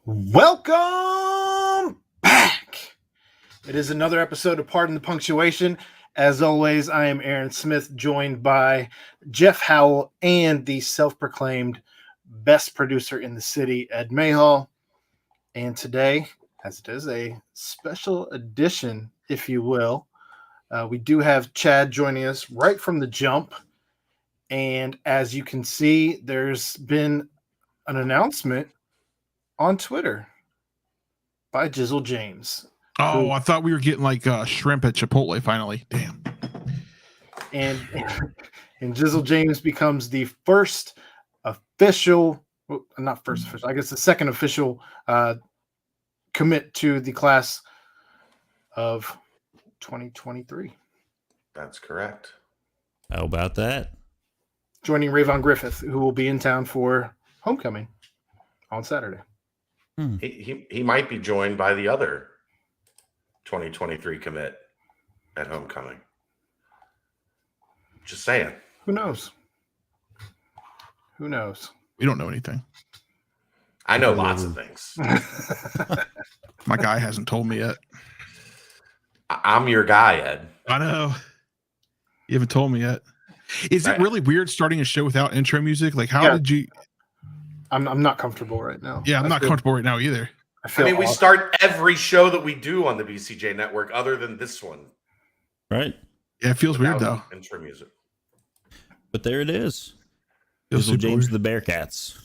Welcome back. It is another episode of Pardon the Punctuation. As always, I am Aaron Smith, joined by Jeff Howell and the self-proclaimed best producer in the city, Ed Mayhall. And today, as it is a special edition, if you will, we do have Chad joining us right from the jump. And as you can see, there's been an announcement on Twitter by Jizzle James. Oh, I thought we were getting like shrimp at Chipotle finally. Damn. And Jizzle James becomes the first official, well, not first official, I guess the second official commit to the class of 2023. That's correct. How about that? Joining Rayvon Griffith, who will be in town for homecoming on Saturday. He might be joined by the other 2023 commit at homecoming. Just saying. Who knows? Who knows? We don't know anything. I know lots of things. My guy hasn't told me yet. I'm your guy, Ed. I know. You haven't told me yet. Is it really weird starting a show without intro music? Like, how did you? I'm not comfortable right now. Yeah, I'm not comfortable right now either. I mean, we start every show that we do on the BCJ network other than this one. Right. Yeah, it feels weird though. Intro music. But there it is. Jizzle James the Bearcats.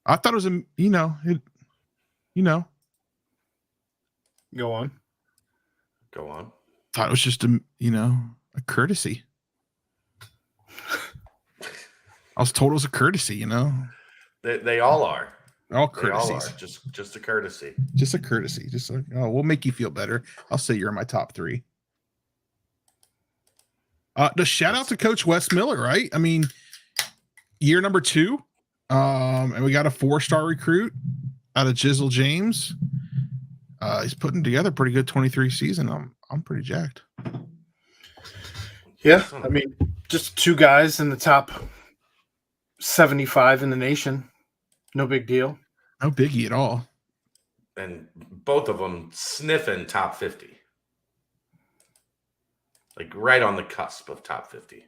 I thought it was Go on. Go on. Thought it was just a courtesy. I was told it was a courtesy, They all are. They're all They all courtesies. are. Just a courtesy. Just a courtesy. Just like, oh, we'll make you feel better. I'll say you're in my top 3. The shout out to Coach Wes Miller, right? I mean, year number 2. And we got a 4-star recruit out of Jizzle James. He's putting together a pretty good 23 season. I'm pretty jacked. Yeah, I mean, just 2 guys in the top 75 in the nation. No big deal. No biggie at all. And both of them sniffing top 50. Like right on the cusp of top 50.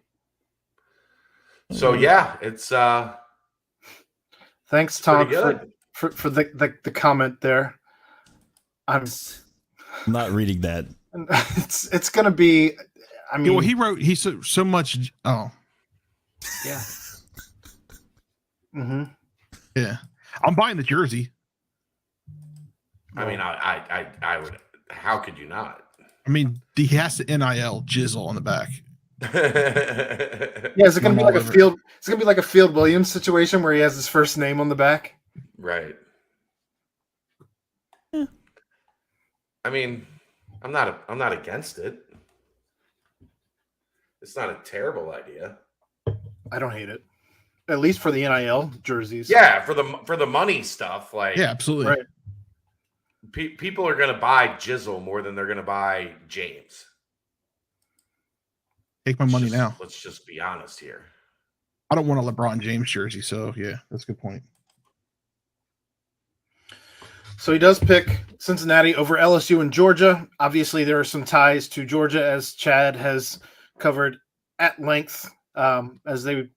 So yeah, it's thanks, Tom, for the comment there. I'm not reading that. It's gonna be. I mean, well, he wrote so much. Oh, yeah. Mm-hmm. Yeah, I'm buying the jersey. I mean, I would. How could you not? I mean, he has the NIL Jizzle on the back. Yeah, is it gonna be like a Field? It's gonna be like a Field Williams situation where he has his first name on the back. Right. Yeah. I mean, I'm not against it. It's not a terrible idea. I don't hate it. At least for the NIL jerseys. Yeah, for the money stuff, like yeah, absolutely. Right. People are going to buy Jizzle more than they're going to buy James. Take my money now. Let's just be honest here. I don't want a LeBron James jersey, so yeah, that's a good point. So he does pick Cincinnati over LSU and Georgia. Obviously, there are some ties to Georgia, as Chad has covered at length, as they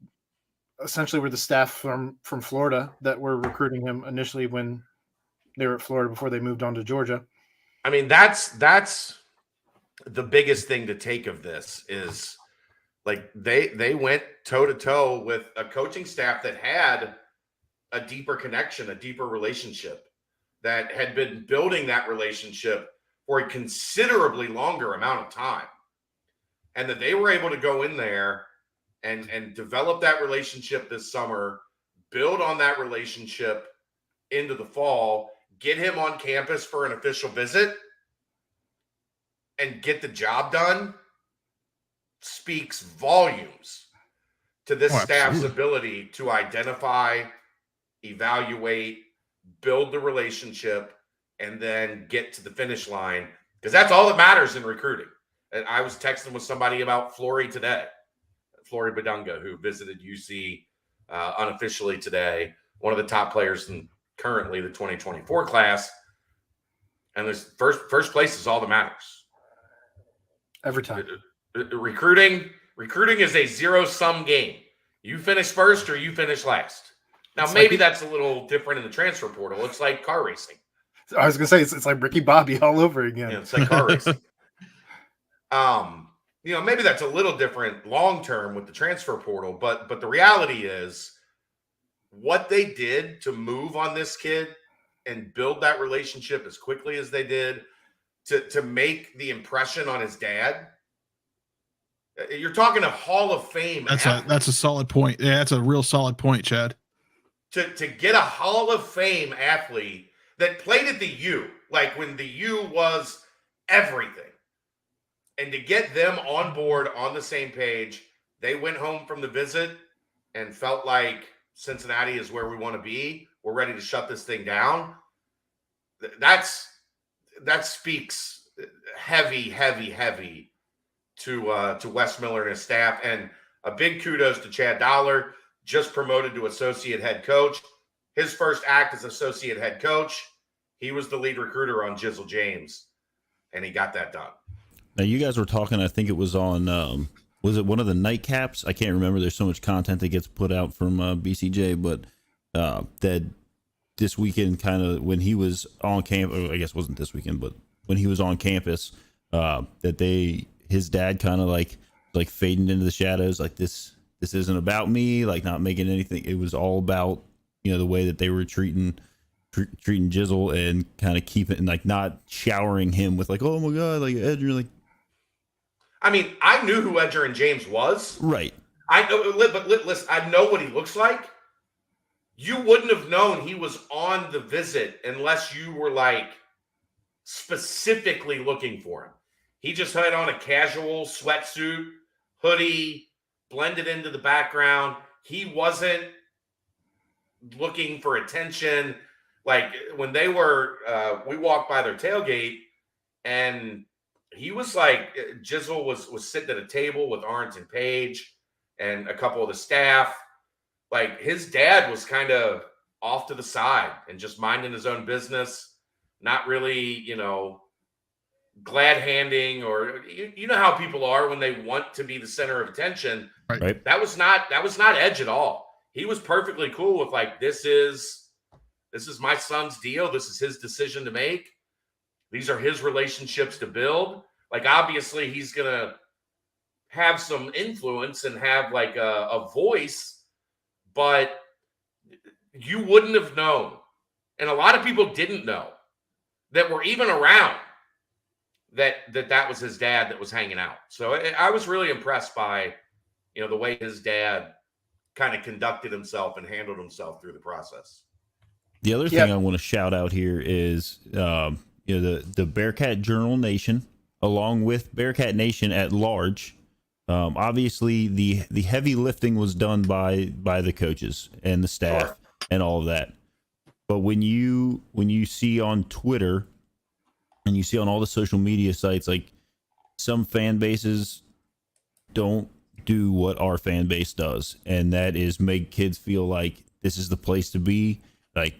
essentially were the staff from Florida that were recruiting him initially when they were at Florida before they moved on to Georgia. I mean, that's the biggest thing to take of this is like they went toe to toe with a coaching staff that had a deeper connection, a deeper relationship, that had been building that relationship for a considerably longer amount of time. And that they were able to go in there and develop that relationship this summer, build on that relationship into the fall, get him on campus for an official visit, and get the job done, speaks volumes to this staff's ability to identify, evaluate, build the relationship, and then get to the finish line. Because that's all that matters in recruiting. And I was texting with somebody about Flory today. Flory Badunga, who visited UC unofficially today, one of the top players in currently the 2024 class. And this first place is all that matters. Every time. Recruiting is a zero-sum game. You finish first or you finish last. Now, It's maybe like that's a little different in the transfer portal. It's like car racing. I was gonna say it's like Ricky Bobby all over again. You know, it's like car racing. Maybe that's a little different long-term with the transfer portal, but the reality is what they did to move on this kid and build that relationship as quickly as they did to make the impression on his dad. You're talking a Hall of Fame. That's a solid point. Yeah, that's a real solid point, Chad. To get a Hall of Fame athlete that played at the U, like when the U was everything, and to get them on board on the same page, they went home from the visit and felt like Cincinnati is where we want to be. We're ready to shut this thing down. That speaks heavy to Wes Miller and his staff. And a big kudos to Chad Dollar, just promoted to associate head coach. His first act as associate head coach, he was the lead recruiter on Jizzle James, and he got that done. Now, you guys were talking, I think it was on, was it one of the nightcaps? I can't remember. There's so much content that gets put out from BCJ, but that this weekend, kind of when he was on campus, I guess it wasn't this weekend, but when he was on campus, that his dad kind of like fading into the shadows, like this isn't about me, like not making anything. It was all about, the way that they were treating Jizzle and kind of keeping, like, not showering him with like, oh my God, like Edger, like. I mean, I knew who Edger James was. Right. I know, but listen, I know what he looks like. You wouldn't have known he was on the visit unless you were like specifically looking for him. He just had on a casual sweatsuit, hoodie, blended into the background. He wasn't looking for attention. Like when they were, we walked by their tailgate, and he was like, Jizzle was sitting at a table with Arndt and Page and a couple of the staff. Like his dad was kind of off to the side and just minding his own business, not really, glad handing, or you know how people are when they want to be the center of attention. Right. That was not Edge at all. He was perfectly cool with like, this is my son's deal. This is his decision to make. These are his relationships to build. Like, obviously he's going to have some influence and have like a voice, but you wouldn't have known. And a lot of people didn't know that were even around that was his dad that was hanging out. So I was really impressed by, the way his dad kind of conducted himself and handled himself through the process. The other thing I want to shout out here is, the Bearcat Journal Nation, along with Bearcat Nation at large. Obviously, the heavy lifting was done by the coaches and the staff and all of that. But when you see on Twitter and you see on all the social media sites, like some fan bases don't do what our fan base does, and that is make kids feel like this is the place to be. Like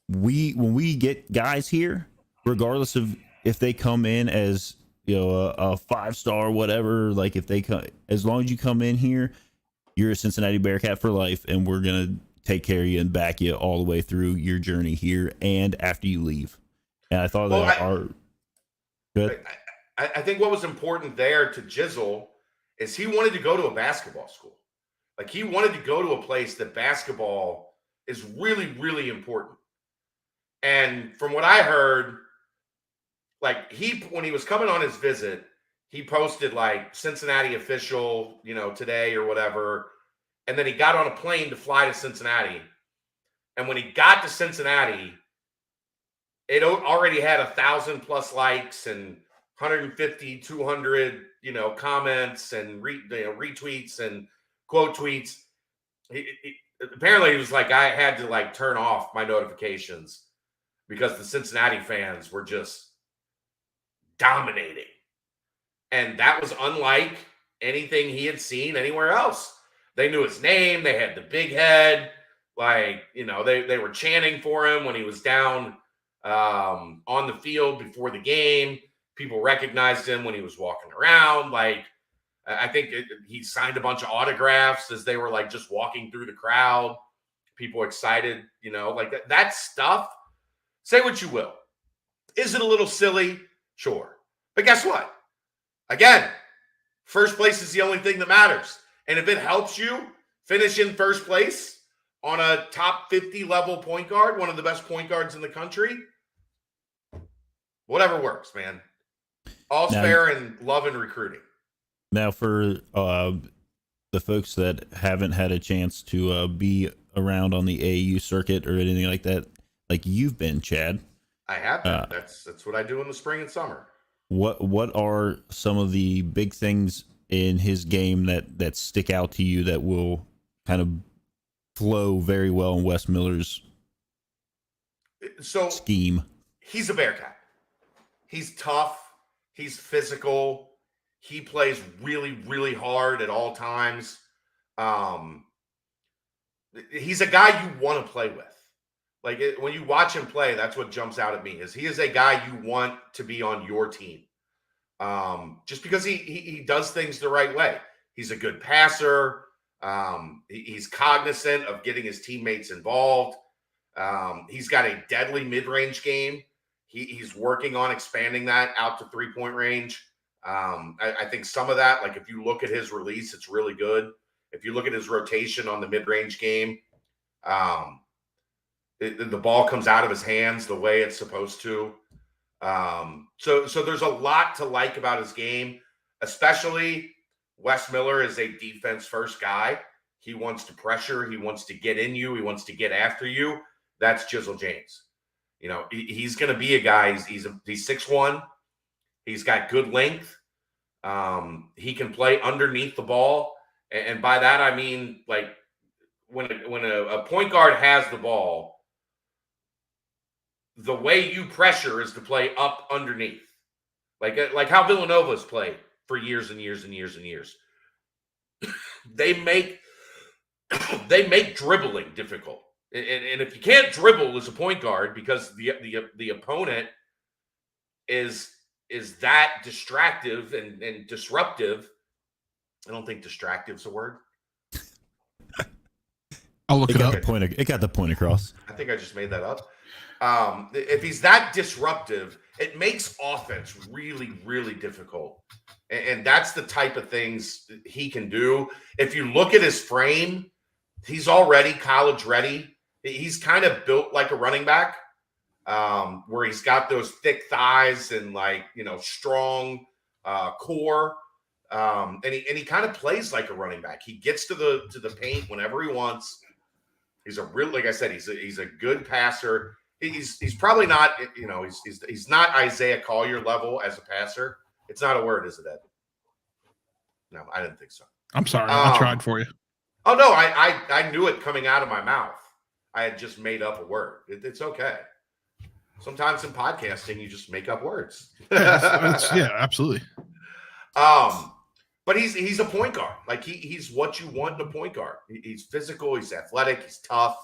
when we get guys here, regardless of if they come in as a 5-star, whatever, like if they come, as long as you come in here, you're a Cincinnati Bearcat for life, and we're gonna take care of you and back you all the way through your journey here and after you leave. And I thought I think what was important there to Jizzle is he wanted to go to a basketball school. Like he wanted to go to a place that basketball is really, really important. And from what I heard, like when he was coming on his visit, he posted like Cincinnati official, today or whatever. And then he got on a plane to fly to Cincinnati. And when he got to Cincinnati, it already had 1,000+ likes and 150, 200, comments and retweets and quote tweets. Apparently he was like, I had to like turn off my notifications because the Cincinnati fans were just dominating. And that was unlike anything he had seen anywhere else. They knew his name. They had the big head. Like, they were chanting for him when he was down on the field before the game. People recognized him when he was walking around. Like, I think he signed a bunch of autographs as they were like just walking through the crowd. People excited, like that stuff. Say what you will. Is it a little silly? Sure. But guess what? Again, first place is the only thing that matters. And if it helps you finish in first place on a top 50 level point guard, one of the best point guards in the country, whatever works, man. All's fair in love and recruiting. Now, for the folks that haven't had a chance to be around on the AAU circuit or anything like that, like you've been, Chad. I have been. That's what I do in the spring and summer. What are some of the big things in his game that stick out to you that will kind of flow very well in Wes Miller's scheme? He's a Bearcat. He's tough. He's physical. He plays really, really hard at all times. He's a guy you want to play with. Like when you watch him play, that's what jumps out at me. He is a guy you want to be on your team. Just because he does things the right way. He's a good passer. He's cognizant of getting his teammates involved. He's got a deadly mid-range game. He's working on expanding that out to 3-point range. I think some of that, like if you look at his release, it's really good. If you look at his rotation on the mid-range game, the ball comes out of his hands the way it's supposed to. So there's a lot to like about his game, especially Wes Miller is a defense-first guy. He wants to pressure. He wants to get in you. He wants to get after you. That's Jizzle James. He's going to be a guy. He's 6'1". He's got good length. He can play underneath the ball. And by that, I mean, like, when a point guard has the ball, the way you pressure is to play up underneath. Like how Villanova's played for years and years and years and years. They make dribbling difficult. And if you can't dribble as a point guard because the opponent is that distractive and disruptive. I don't think distractive's a word. I'll look it up. It got the point across. I think I just made that up. If he's that disruptive, it makes offense really, really difficult. And that's the type of things he can do. If you look at his frame, he's already college ready. He's kind of built like a running back, where he's got those thick thighs and strong core. And he kind of plays like a running back. He gets to the paint whenever he wants. He's like I said, he's a good passer. He's probably not, he's not Isaiah Collier level as a passer. It's not a word, is it, Ed? No, I didn't think so. I'm sorry. I tried for you. Oh, no, I knew it coming out of my mouth. I had just made up a word. It's okay. Sometimes in podcasting, you just make up words. Yeah, absolutely. But he's a point guard. Like he's what you want in a point guard. He's physical. He's athletic. He's tough.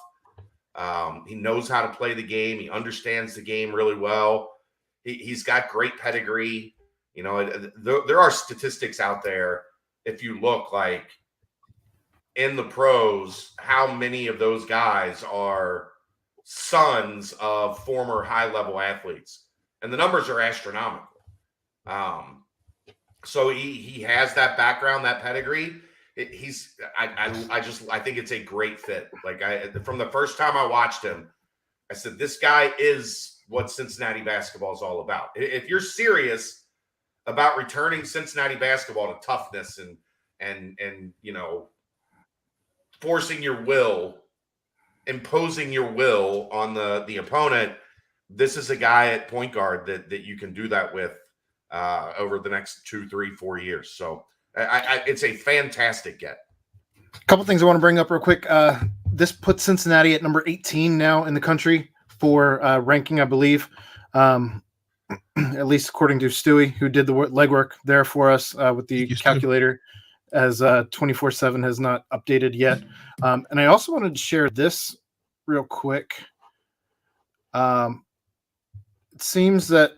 He knows how to play the game. He understands the game really well. He's got great pedigree. There are statistics out there. If you look like in the pros, how many of those guys are sons of former high-level athletes, and the numbers are astronomical. So he has that background, that pedigree. I think it's a great fit. From the first time I watched him, I said, this guy is what Cincinnati basketball is all about. If you're serious about returning Cincinnati basketball to toughness and forcing your will, imposing your will on the opponent, this is a guy at point guard that you can do that with over the next 2, 3, 4 years. So it's a fantastic get. A couple things I want to bring up real quick. This puts Cincinnati at number 18 now in the country for ranking, I believe, at least according to Stewie, who did the legwork there for us with the calculator, as 24/7 has not updated yet. And I also wanted to share this real quick. It seems that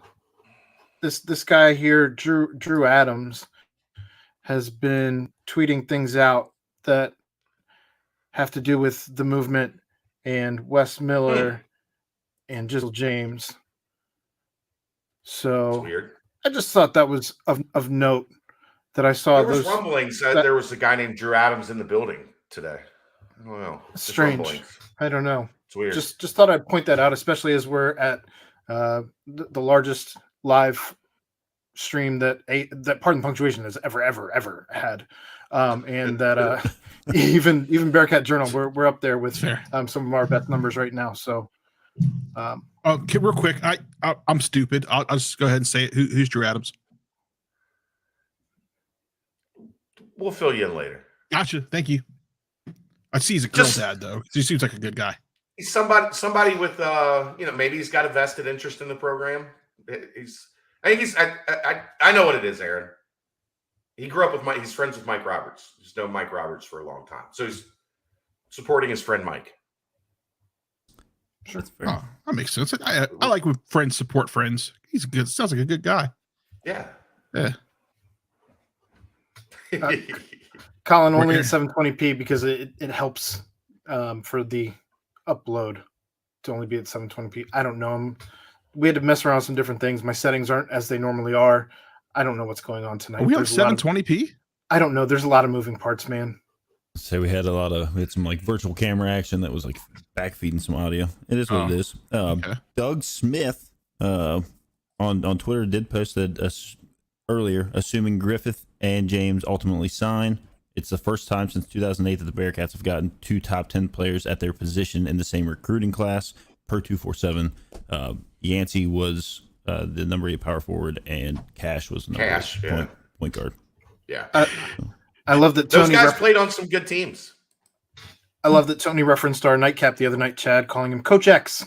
this guy here, Drew Adams, has been tweeting things out that have to do with the movement and Wes Miller and Jizzle James. So That's weird. I just thought that was of note that I saw. There was rumblings that there was a guy named Drew Adams in the building today. I don't know. Just strange. rumblings. I don't know. It's weird. Just thought I'd point that out, especially as we're at the largest live stream that Pardon the Punctuation has ever had, and that even Bearcat Journal we're up there with some of our best numbers right now. So, okay, real quick, I'm stupid. I'll just go ahead and say it. Who's Drew Adams? We'll fill you in later. Gotcha. Thank you. I see he's a girl dad though. He seems like a good guy. He's somebody with maybe he's got a vested interest in the program. I know what it is, Aaron. He grew up with he's friends with Mike Roberts. He's known Mike Roberts for a long time. So he's supporting his friend Mike. Sure. Oh, that makes sense. I like when friends support friends. He's good. Sounds like a good guy. Yeah. Yeah. Colin, only at 720p because it helps for the upload to only be at 720p. I don't know. We had to mess around with some different things. My settings aren't as they normally are. I don't know what's going on tonight. Are we on 720p? I don't know. There's a lot of moving parts, man. So we had some like virtual camera action that was like backfeeding some audio. It is what it is. Okay. Doug Smith on Twitter did post that earlier, assuming Griffith and James ultimately sign. It's the first time since 2008 that the Bearcats have gotten 2 top 10 players at their position in the same recruiting class per 247. Yancey was the number 8 power forward, and Cash was the number 8 point guard. Yeah. I love that those guys played on some good teams. I love that Tony referenced our nightcap the other night, Chad, calling him Coach X.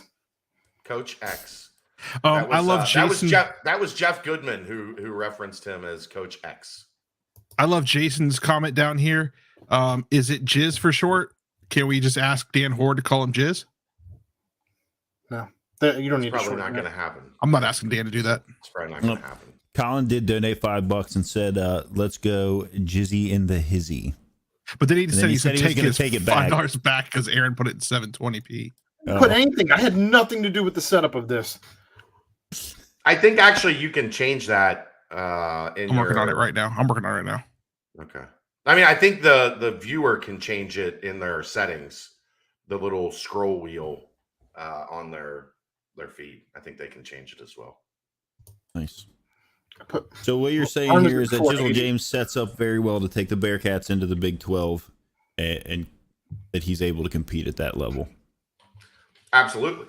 Coach X. I love Jason. That was Jeff Goodman who referenced him as Coach X. I love Jason's comment down here. Is it Jizz for short? Can we just ask Dan Hoard to call him Jizz? No, you don't need. Probably not going to happen. I'm not asking Dan to do that. It's probably not going to happen. Colin did donate $5 and said, "Let's go, Jizzy in the hizzy." But then he said he's going to take it back. $5 back because Aaron put it in 720p. Put anything. I had nothing to do with the setup of this. I think actually you can change that. I'm working on it right now. Okay. I mean, I think the viewer can change it in their settings, the little scroll wheel on their feed. I think they can change it as well. Nice. So what you're saying here is that Jizzle James sets up very well to take the Bearcats into the Big 12 and that he's able to compete at that level. Absolutely.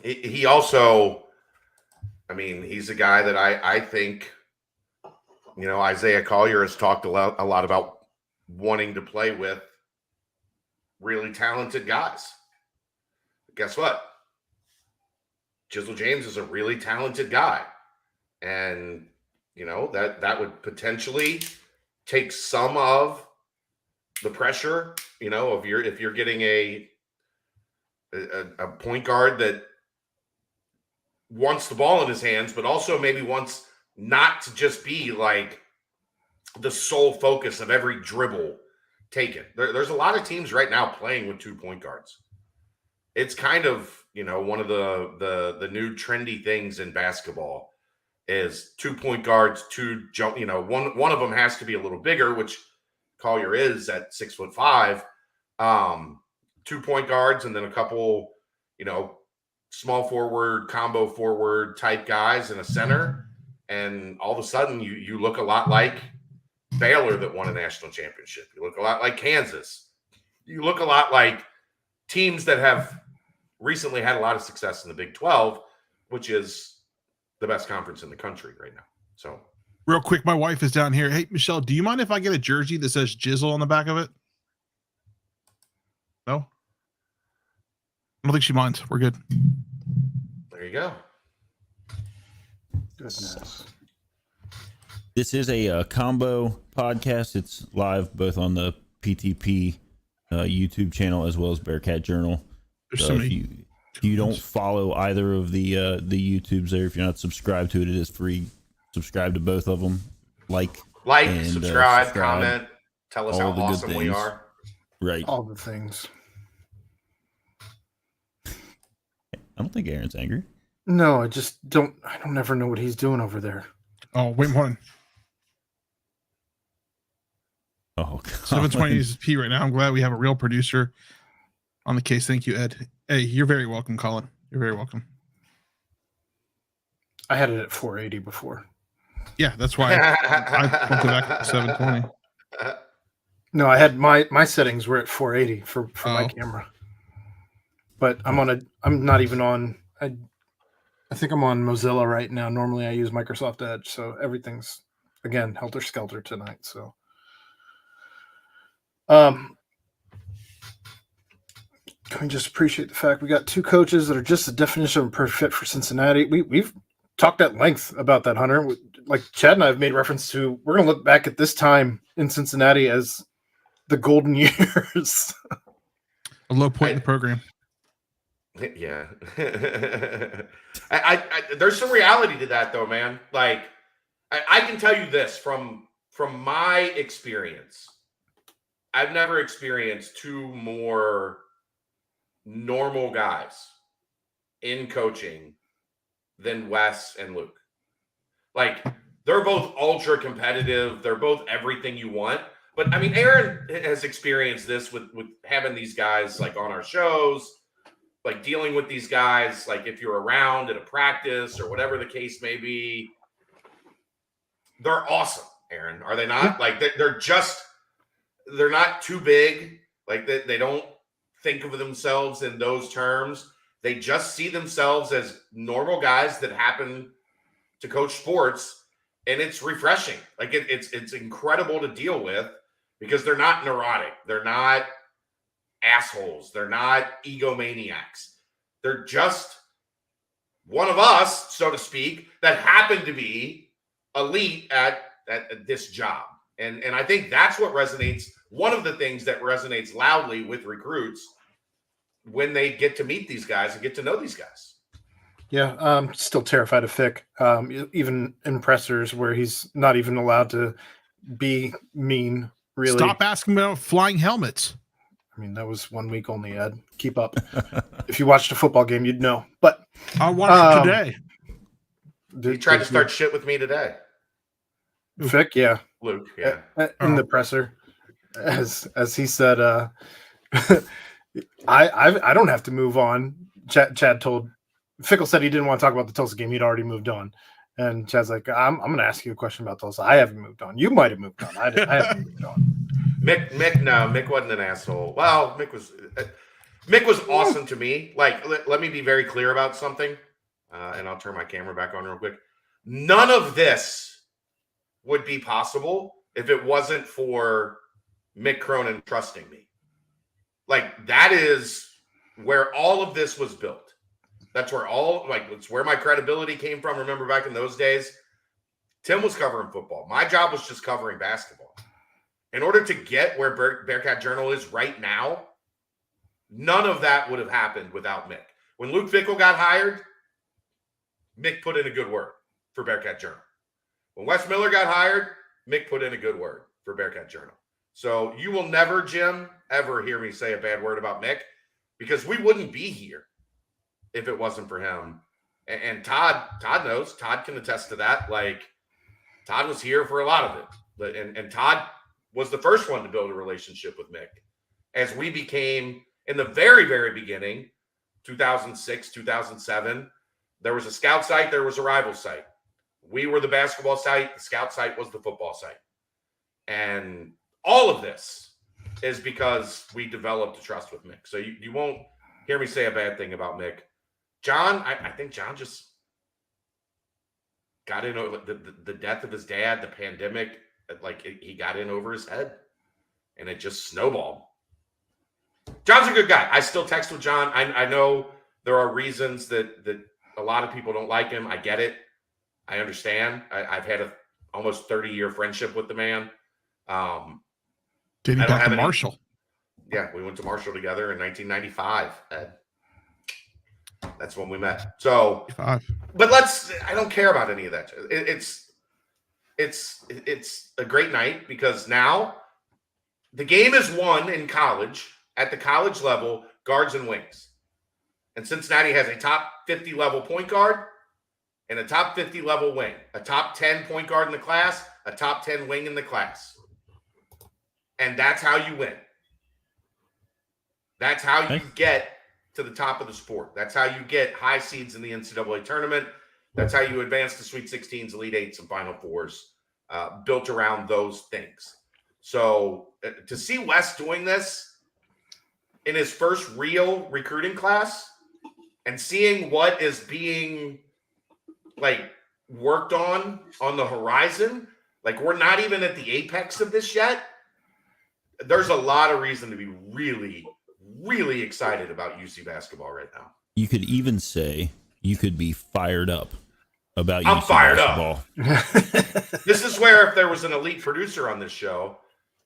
He also, I mean, he's a guy that I think, Isaiah Collier has talked a lot about wanting to play with really talented guys. Guess what? Jizzle James is a really talented guy. And, that would potentially take some of the pressure, if you're getting a point guard that wants the ball in his hands, but also maybe wants not to just be like the sole focus of every dribble taken. There's a lot of teams right now playing with 2 point guards. It's kind of, one of the new trendy things in basketball is 2 point guards, 2 jump, one of them has to be a little bigger, which Collier is at 6'5". 2 point guards, and then a couple, small forward, combo forward type guys in a center. And all of a sudden you look a lot like Baylor that won a national championship. You look a lot like Kansas. You look a lot like teams that have recently had a lot of success in the Big 12, which is the best conference in the country right now. So real quick, my wife is down here. Hey, Michelle, do you mind if I get a jersey that says Jizzle on the back of it? No? I don't think she minds. We're good. There you go. Goodness. This is a combo podcast. It's live both on the PTP YouTube channel as well as Bearcat Journal. There's so If many. you don't follow either of the YouTubes there, if you're not subscribed to it, it is free. Subscribe to both of them. Like, and, subscribe, comment, tell us how all the good awesome we things. are. Right. All the things. I don't think Aaron's angry. No, I don't ever know what he's doing over there. Oh, wait, one. Oh, 720 is P right now. I'm glad we have a real producer on the case. Thank you, Ed. Hey, you're very welcome, Colin. You're very welcome. I had it at 480 before. Yeah, that's why I bumped it back to 720. No, I had my settings were at 480 for my camera. But I'm not even on. I think I'm on Mozilla right now. Normally I use Microsoft Edge, so everything's again helter skelter tonight. So, can we just appreciate the fact we got two coaches that are just the definition of a perfect fit for Cincinnati? We've talked at length about that, Hunter. Like Chad and I have made reference to, we're going to look back at this time in Cincinnati as the golden years. A low point in the program. Yeah. I there's some reality to that though, man. Like I can tell you this from my experience. I've never experienced two more normal guys in coaching than Wes and Luke. Like they're both ultra competitive. They're both everything you want. But I mean, Aaron has experienced this with having these guys like on our shows, like dealing with these guys, like if you're around at a practice or whatever the case may be. They're awesome, Aaron. Are they not? Like they're not too big. Like they don't think of themselves in those terms. They just see themselves as normal guys that happen to coach sports, and it's refreshing. Like it's incredible to deal with because they're not neurotic. They're not assholes. They're not egomaniacs. They're just one of us, so to speak, that happen to be elite at this job. And I think that's what resonates. One of the things that resonates loudly with recruits when they get to meet these guys and get to know these guys. Yeah, I'm still terrified of Fick. Even in pressers where he's not even allowed to be mean, really. Stop asking about flying helmets. I mean, that was 1 week only, Ed. Keep up. If you watched a football game, you'd know. But I watched it today. He tried to start shit with me today. Fick, yeah. Luke, yeah. In the presser. As he said, I don't have to move on. Chad told Fickle said he didn't want to talk about the Tulsa game. He'd already moved on. And Chad's like, I'm going to ask you a question about Tulsa. I haven't moved on. You might have moved on. I haven't moved on. Mick wasn't an asshole. Well, Mick was awesome to me. Like, let me be very clear about something, and I'll turn my camera back on real quick. None of this would be possible if it wasn't for Mick Cronin trusting me. Like, that is where all of this was built. That's where it's where my credibility came from. Remember back in those days, Tim was covering football. My job was just covering basketball. In order to get where Bearcat Journal is right now, none of that would have happened without Mick. When Luke Fickle got hired, Mick put in a good word for Bearcat Journal. When Wes Miller got hired, Mick put in a good word for Bearcat Journal. So you will never, Jim, ever hear me say a bad word about Mick because we wouldn't be here if it wasn't for him. And Todd knows. Todd can attest to that. Like, Todd was here for a lot of it. And Todd was the first one to build a relationship with Mick. As we became, in the very, very beginning, 2006, 2007, there was a scout site, there was a rival site. We were the basketball site. The scout site was the football site. And all of this is because we developed a trust with Mick. So you won't hear me say a bad thing about Mick. John, I think John just got in over the death of his dad, the pandemic, like he got in over his head and it just snowballed. John's a good guy. I still text with John. I know there are reasons that a lot of people don't like him. I get it. I understand. I've had a almost 30-year friendship with the man. Dating back to Marshall. Yeah, we went to Marshall together in 1995. Ed. That's when we met. So, but I don't care about any of that. It's a great night because now the game is won in college at the college level, guards and wings. And Cincinnati has a top 50 level point guard and a top 50 level wing, a top 10 point guard in the class, a top 10 wing in the class. And that's how you win. That's how you get to the top of the sport. That's how you get high seeds in the NCAA tournament. That's how you advance to Sweet 16s, Elite Eights, and Final Fours, built around those things. So to see Wes doing this in his first real recruiting class and seeing what is being like worked on the horizon, like we're not even at the apex of this yet. There's a lot of reason to be really, really excited about UC basketball right now. You could even say you could be fired up about I'm UC fired basketball. Up. This is where if there was an elite producer on this show,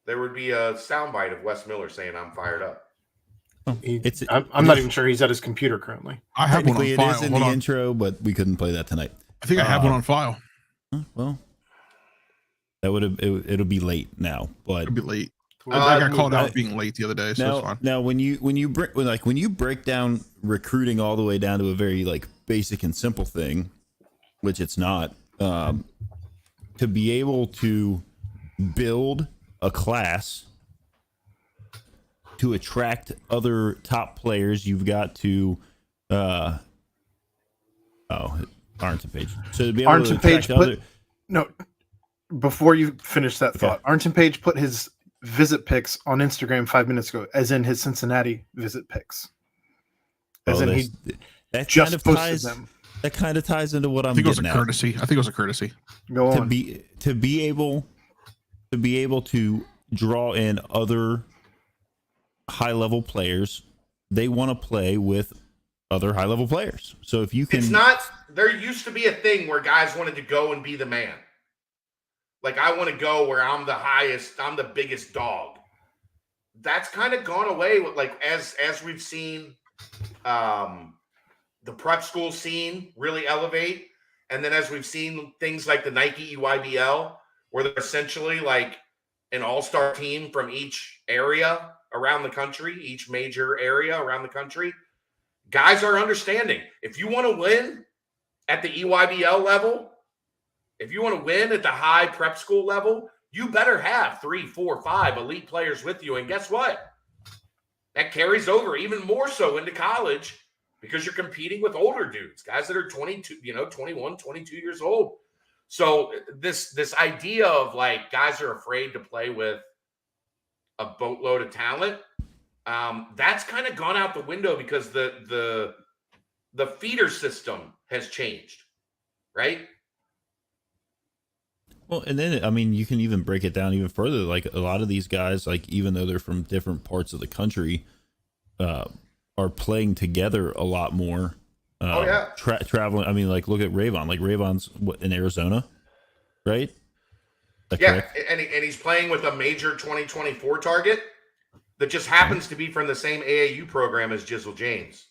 there would be a soundbite of Wes Miller saying I'm fired up. I'm not even sure he's at his computer currently. I have one on Technically, file. it is in Hold the on. intro, but we couldn't play that tonight. I think I have one on file. Well, that would have it'll be late now, but It'll be late. I got called out being late the other day, so it's now, fine. now when you break down recruiting all the way down to a very like basic and simple thing, which it's not, to be able to build a class to attract other top players, you've got to Arnton Page. So to be able Arnton to Page attract other, before you finish that thought, Arnton Page put his visit pics on Instagram 5 minutes ago, as in his Cincinnati visit pics. As in he that just kind of posted ties them. that kind of ties into what I'm I think it was getting a at. courtesy. I think it was a courtesy. Go To on. be able to draw in other high level players, they want to play with other high level players. So if you can, It's not. There used to be a thing where guys wanted to go and be the man. Like I want to go where I'm the highest, I'm the biggest dog. That's kind of gone away with like as we've seen the prep school scene really elevate, and then as we've seen things like the Nike EYBL, where they're essentially like an all-star team from each area around the country, each major area around the country. Guys are understanding. If you want to win at the EYBL level, if you want to win at the high prep school level, you better have 3, 4, 5 elite players with you. And guess what? That carries over even more so into college because you're competing with older dudes, guys that are 22, 21, 22 years old. So this idea of like guys are afraid to play with a boatload of talent, that's kind of gone out the window because the feeder system has changed, right? well, and then I mean, you can even break it down even further. Like a lot of these guys, like even though they're from different parts of the country, are playing together a lot more. Traveling. I mean, like look at Rayvon. Like Rayvon's in Arizona, right? Correct? And he's playing with a major 2024 target that just happens to be from the same AAU program as Jizzle James,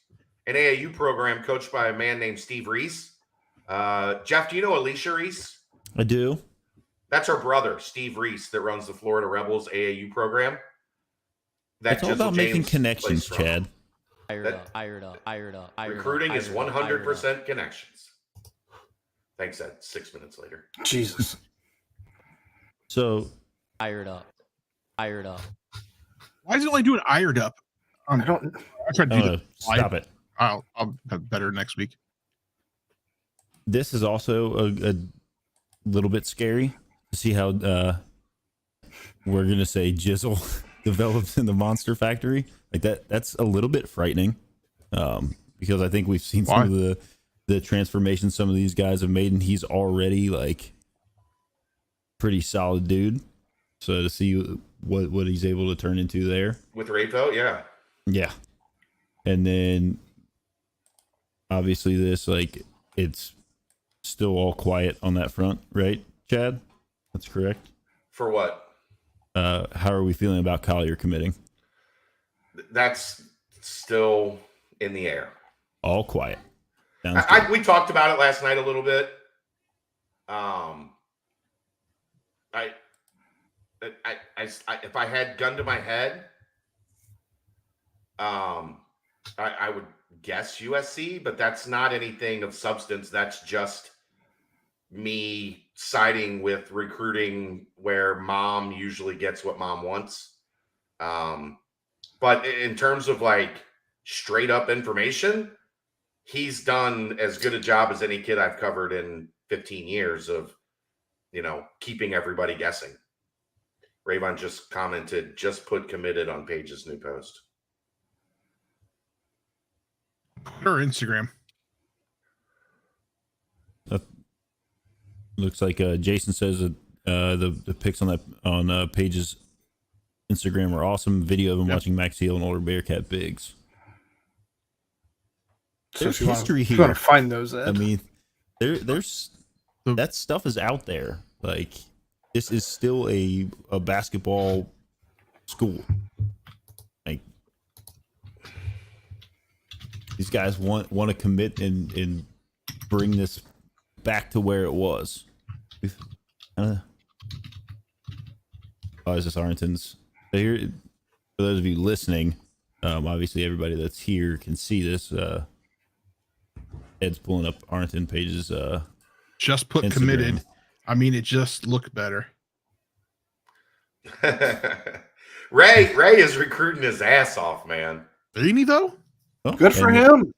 an AAU program coached by a man named Steve Reese. Jeff, do you know Alicia Reese? I do. That's her brother, Steve Reese, that runs the Florida Rebels AAU program. It's all about making connections, Chad. Ironed up. Recruiting is 100% connections. Thanks, Ed. 6 minutes later. Jesus. So Ironed up. Why is it only doing ironed up? I don't. I tried to do that. stop it. I'll have better next week. This is also a little bit scary to see how we're gonna say Jizzle develops in the Monster Factory. Like that's a little bit frightening, because I think we've seen some of the transformations some of these guys have made, and he's already like pretty solid dude. So to see what he's able to turn into there With Rapo, yeah. And then obviously this, like, it's still all quiet on that front, right, Chad? That's correct. For what? How are we feeling about Collier committing? that's still in the air. All quiet. Sounds good. We talked about it last night a little bit. If I had gun to my head, I would guess USC, but that's not anything of substance. That's just me siding with recruiting where mom usually gets what mom wants. But in terms of like straight up information, he's done as good a job as any kid I've covered in 15 years of, keeping everybody guessing. Rayvon just commented, just put committed on Paige's new post. Or Instagram. Looks like Jason says that the pics on Paige's Instagram are awesome. Video of him watching Max Heel and older Bearcat bigs. So There's if you history want, here. You want to find those, Ed. I mean, there's that stuff is out there. Like, this is still a basketball school. Like, these guys want to commit and bring this back to where it was. Oh, is this Arlington's? So here, for those of you listening, obviously everybody that's here can see this. Ed's pulling up Arlington Paige's just put Instagram. Committed. I mean, it just looked better. Ray is recruiting his ass off, man. Ain't he though? Oh, Good for him.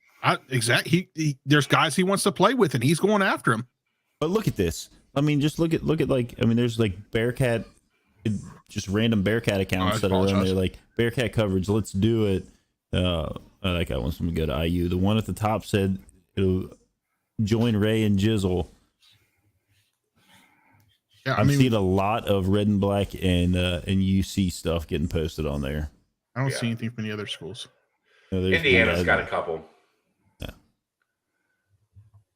Exactly. He there's guys he wants to play with, and he's going after him. But look at this. I mean, just look at like, I mean, there's like Bearcat, just random Bearcat accounts that are on there, like Bearcat coverage. Let's do it. That guy wants me to go to IU. The one at the top said it'll join Ray and Jizzle. Yeah, I've seen a lot of red and black and UC stuff getting posted on there. I don't see anything from any other schools. Indiana's got a couple. Yeah.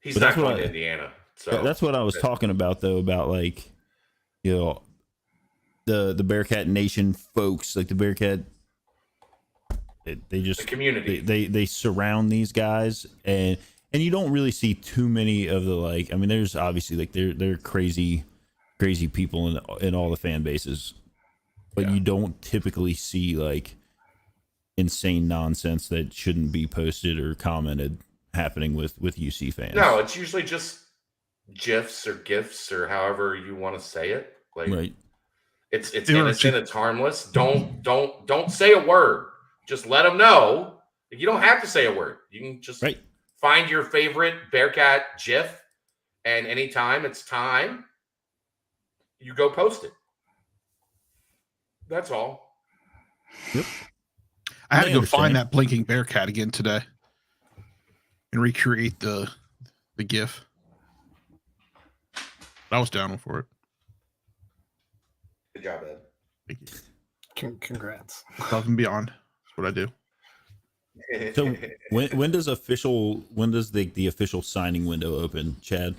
He's not going to Indiana. So that's what I was talking about, though, about like, the Bearcat Nation folks, like the Bearcat. They just the community. They surround these guys, and you don't really see too many of the like. I mean, there's obviously like they're crazy people in all the fan bases, but you don't typically see like insane nonsense that shouldn't be posted or commented happening with UC fans. No, it's usually just GIFs or GIFs or however you want to say it. Like, right. It's innocent. It's harmless. Don't say a word. Just let them know. You don't have to say a word. You can just find your favorite Bearcat GIF, and anytime it's time, you go post it. That's all. Yep. I had to go find that blinking Bearcat again today and recreate the GIF. I was down for it. Good job, Ed. Thank you. Congrats. Above and beyond. That's what I do. So when does the official signing window open, Chad?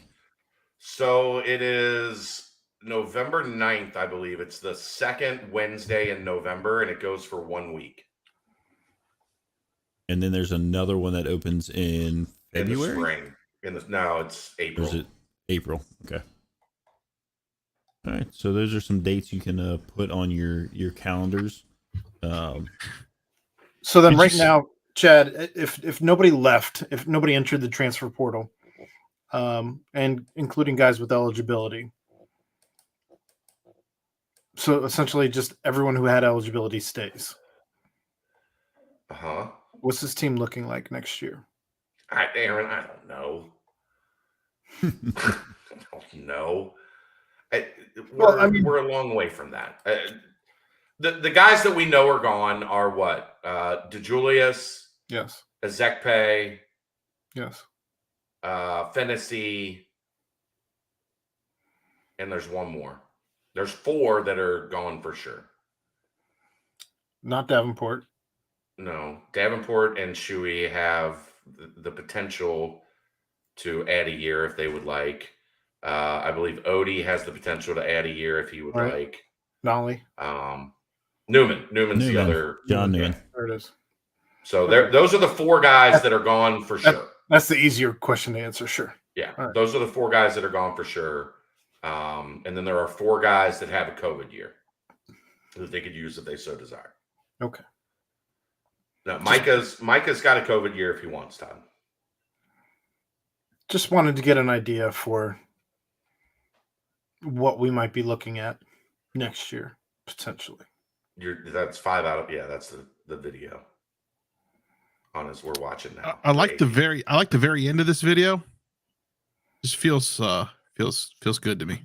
So it is November 9th, I believe. It's the second Wednesday in November, and it goes for 1 week. And then there's another one that opens in February? In the spring. No, it's April. Or is it April? Okay. All right. So those are some dates you can put on your calendars. So then right now, Chad, if nobody left, if nobody entered the transfer portal, and including guys with eligibility, so essentially just everyone who had eligibility stays. Uh-huh. What's this team looking like next year? Aaron, I don't know. I don't know. We're a long way from that. The guys that we know are gone are what? DeJulius. Yes. Ezekpe. Yes. Fennessy. And there's one more. There's 4 that are gone for sure. Not Davenport. No. Davenport and Shuey have the potential to add a year if they would like. I believe Odie has the potential to add a year if he would like. Nolly. Newman's the other. John Newman. There it is. So those are the 4 guys that are gone for sure. That's the easier question to answer. Sure. Yeah, right. Those are the 4 guys that are gone for sure. And then there are 4 guys that have a COVID year that they could use if they so desire. Okay. No, Micah's got a COVID year if he wants, Todd. Just wanted to get an idea for what we might be looking at next year, potentially. That's 5 out of that's the video. On as we're watching now. I like the very end of this video. Just feels good to me.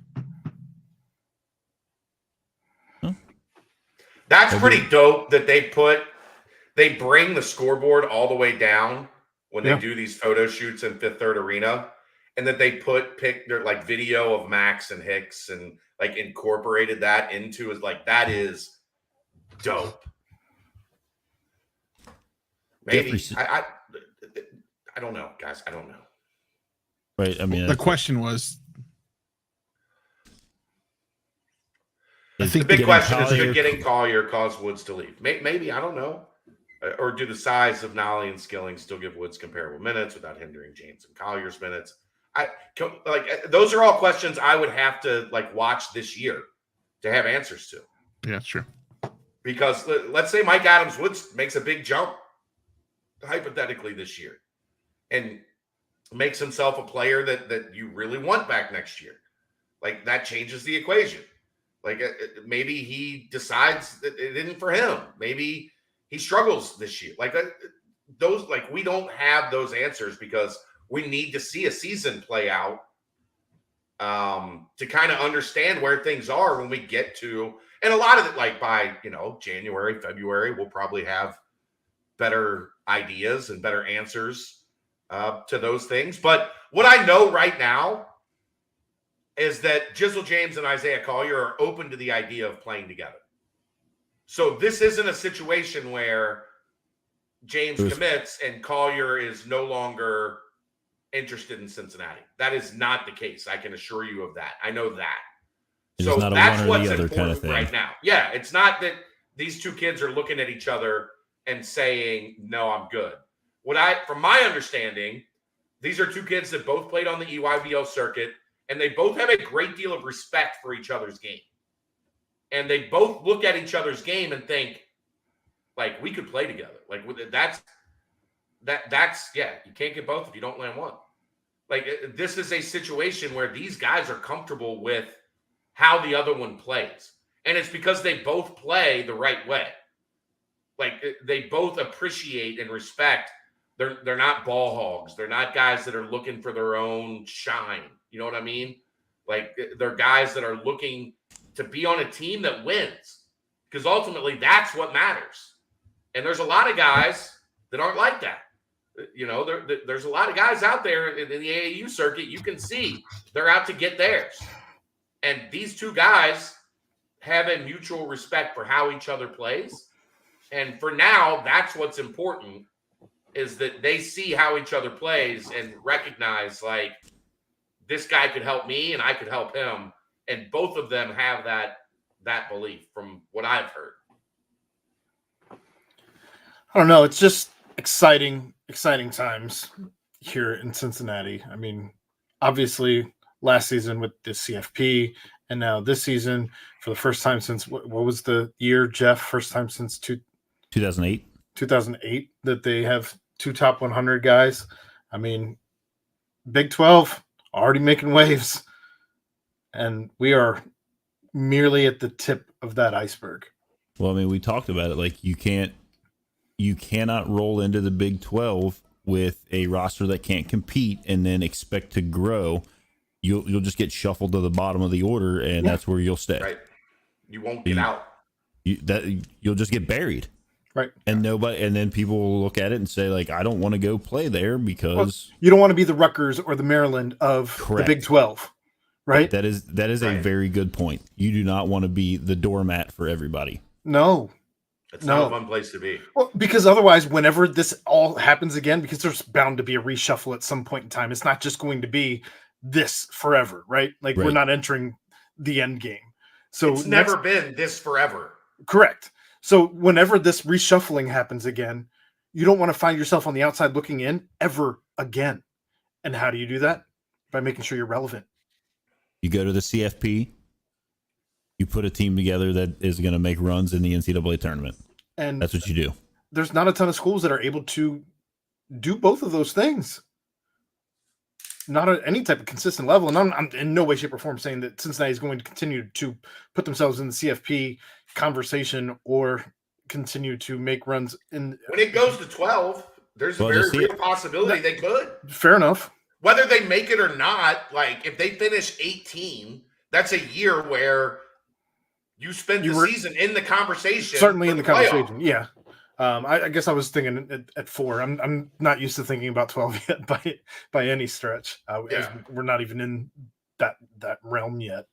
That's pretty dope that they bring the scoreboard all the way down when they do these photo shoots in Fifth Third Arena, and that they pick their like video of Max and Hicks and like incorporated that into is like that is dope. Maybe I don't know, guys. I don't know. Right. I mean, the question was. I think the big question is: could getting Collier cause Woods to leave? Maybe, I don't know. Or do the size of Nolly and Skilling still give Woods comparable minutes without hindering James and Collier's minutes? Those are all questions I would have to watch this year to have answers to. Yeah, sure. Because let's say Mike Adams Woods makes a big jump hypothetically this year and makes himself a player that you really want back next year. Like that changes the equation. Like maybe he decides that it isn't for him. Maybe he struggles this year. We don't have those answers because we need to see a season play out to kind of understand where things are when we get to, and a lot of it, by January, February, we'll probably have better ideas and better answers to those things. But what I know right now is that Jizzle James and Isaiah Collier are open to the idea of playing together. So this isn't a situation where James commits and Collier is no longer interested in Cincinnati. That is not the case. I can assure you of that. I know that. So that's what's important right now. Yeah, it's not that these two kids are looking at each other and saying, no, I'm good. From my understanding, these are two kids that both played on the EYBL circuit, and they both have a great deal of respect for each other's game. And they both look at each other's game and think, we could play together. That's you can't get both if you don't land one. This is a situation where these guys are comfortable with how the other one plays. And it's because they both play the right way. They both appreciate and respect. They're not ball hogs. They're not guys that are looking for their own shine. You know what I mean? They're guys that are looking to be on a team that wins, because ultimately that's what matters. And there's a lot of guys that aren't like that. There's a lot of guys out there in the AAU circuit. You can see they're out to get theirs. And these two guys have a mutual respect for how each other plays. And for now, that's what's important, is that they see how each other plays and recognize, this guy could help me and I could help him. And both of them have that belief from what I've heard. I don't know. It's just exciting times here in Cincinnati. I mean, obviously last season with the CFP, and now this season for the first time since what was the year, Jeff? First time since 2008. 2008 that they have two top 100 guys. I mean, Big 12 already making waves, and we are merely at the tip of that iceberg. Well, I mean, we talked about it. You cannot roll into the Big 12 with a roster that can't compete and then expect to grow. You'll just get shuffled to the bottom of the order, and that's where you'll stay. Right. You won't get out. You'll just get buried. Right. And then people will look at it and say, I don't want to go play there because you don't want to be the Rutgers or the Maryland of the Big 12. Right. That is a very good point. You do not want to be the doormat for everybody. No. It's not a fun place to be. Well, because otherwise, whenever this all happens again, because there's bound to be a reshuffle at some point in time, it's not just going to be this forever, right? We're not entering the end game. So it's never been this forever. Correct. So whenever this reshuffling happens again, you don't want to find yourself on the outside looking in ever again. And how do you do that? By making sure you're relevant. You go to the CFP, you put a team together that is going to make runs in the NCAA tournament. And that's what you do. There's not a ton of schools that are able to do both of those things. Not at any type of consistent level. And I'm in no way, shape, or form saying that Cincinnati is going to continue to put themselves in the CFP conversation or continue to make runs in. When it goes to 12, there's a very real possibility they could. Fair enough. Whether they make it or not, like if they finish 18, that's a year where you spent the season in the conversation. Certainly in the conversation, yeah. I guess I was thinking at 4. I'm not used to thinking about 12 yet by any stretch. We're not even in that realm yet.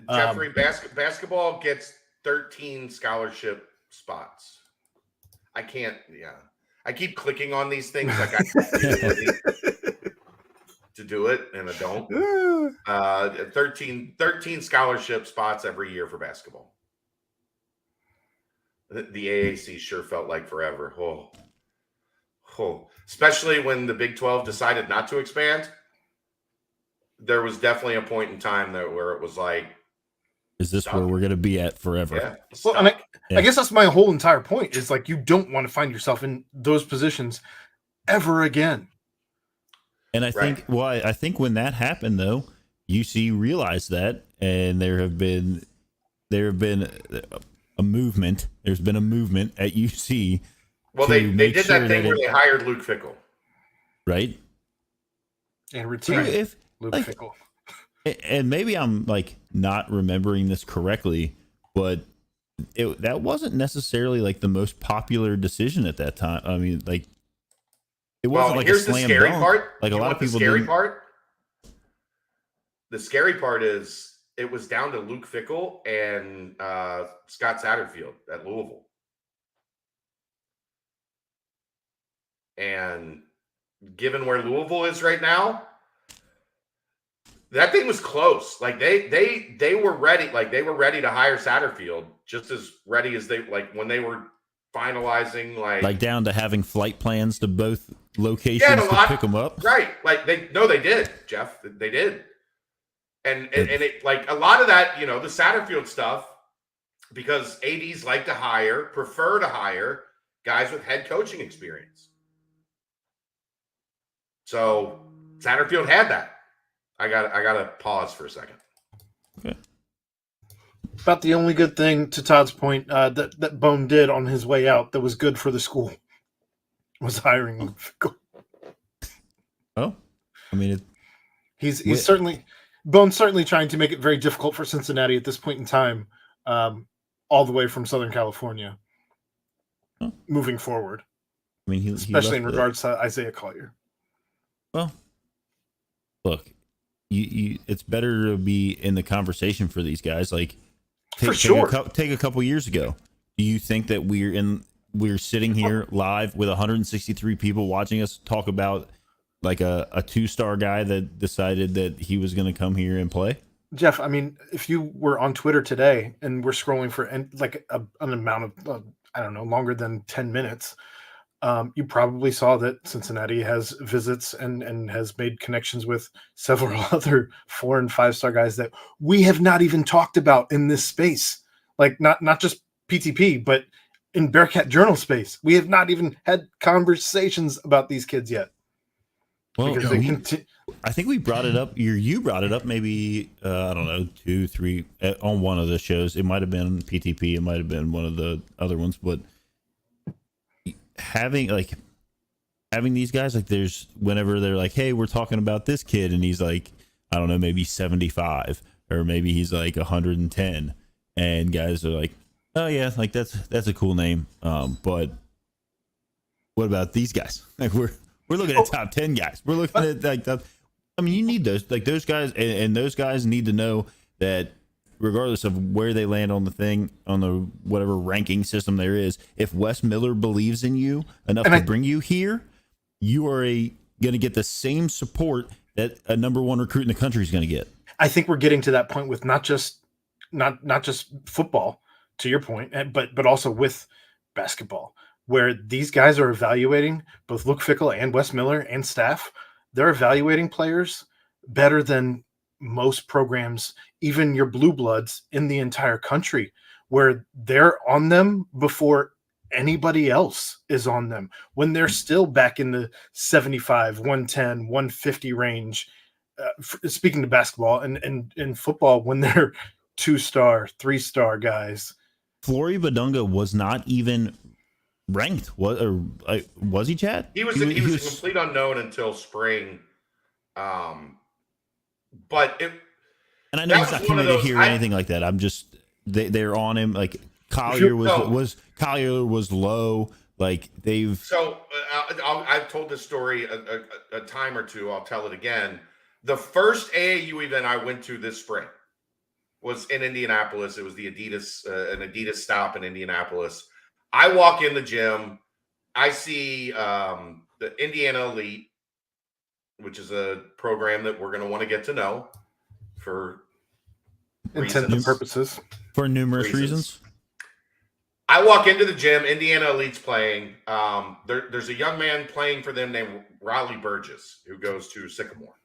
Jeffrey, basketball gets 13 scholarship spots. I can't. Yeah, I keep clicking on these things like I to do it, and I don't. 13 scholarship spots every year for basketball. The AAC sure felt like forever. Especially when the Big 12 decided not to expand. There was definitely a point in time where it was like, is this where we're going to be at forever? Yeah. Well, and I guess that's my whole entire point is like, you don't want to find yourself in those positions ever again. And I think, I think when that happened though, UC realized that, and there have been a movement. There's been a movement at UC. Well, they did that thing where they hired Luke Fickell, right? And retired Luke Fickell. And maybe I'm like not remembering this correctly, but that wasn't necessarily like the most popular decision at that time. I mean, like it wasn't like here's a slam the scary dunk. part. Like a lot of people. The scary part is it was down to Luke Fickell and Scott Satterfield at Louisville. And given where Louisville is right now, that thing was close. Like they were ready. Like they were ready to hire Satterfield, just as ready as they when they were finalizing like down to having flight plans to both locations to pick them up. Right. Like they did, Jeff. They did. And it like a lot of that, the Satterfield stuff, because ADs prefer to hire guys with head coaching experience. So Satterfield had that. I gotta pause for a second. Okay. About the only good thing, to Todd's point, that Bone did on his way out that was good for the school was hiring. Oh, I mean, he's certainly. Bone's certainly trying to make it very difficult for Cincinnati at this point in time, all the way from Southern California, moving forward. I mean, especially in regards to Isaiah Collier. Well, look, you it's better to be in the conversation for these guys. Like, for sure. Take a couple years ago. Do you think that we're sitting here live with 163 people watching us talk about like a 2-star guy that decided that he was going to come here and play? Jeff, I mean, if you were on Twitter today and we're scrolling for like an amount of, I don't know, longer than 10 minutes, you probably saw that Cincinnati has visits and has made connections with several other 4- and 5-star guys that we have not even talked about in this space. Like not just PTP, but in Bearcat Journal space. We have not even had conversations about these kids yet. Well, I think we brought it up. You brought it up maybe, I don't know, 2, 3 on one of the shows. It might have been PTP. It might have been one of the other ones. But having these guys, like there's whenever they're like, hey, we're talking about this kid. And he's like, I don't know, maybe 75 or maybe he's like 110. And guys are like, oh, yeah, like that's a cool name. But what about these guys? Like we're looking at top 10 guys. We're looking at like that. I mean, you need those guys, and those guys need to know that regardless of where they land on the whatever ranking system there is, if Wes Miller believes in you enough to bring you here, you are going to get the same support that a number 1 recruit in the country is going to get. I think we're getting to that point with not just football, to your point, but also with basketball, where these guys are evaluating both Luke Fickell and Wes Miller and staff. They're evaluating players better than most programs, even your blue bloods in the entire country, where they're on them before anybody else is on them, when they're still back in the 75, 110, 150 range. Speaking to basketball and in football, when they're 2-star, 3-star guys. Flory Badunga was not even ranked. Was he, Chad? He was a complete unknown until spring. But and I know he's not committed here or anything like that. I'm just they're on him. Like Collier was low. Like they've. So I've told this story a time or two. I'll tell it again. The first AAU event I went to this spring was in Indianapolis. It was the an Adidas stop in Indianapolis. I walk in the gym. I see the Indiana Elite, which is a program that we're going to want to get to know for intents and purposes. For numerous reasons. I walk into the gym. Indiana Elite's playing. There's a young man playing for them named Raleigh Burgess who goes to Sycamore.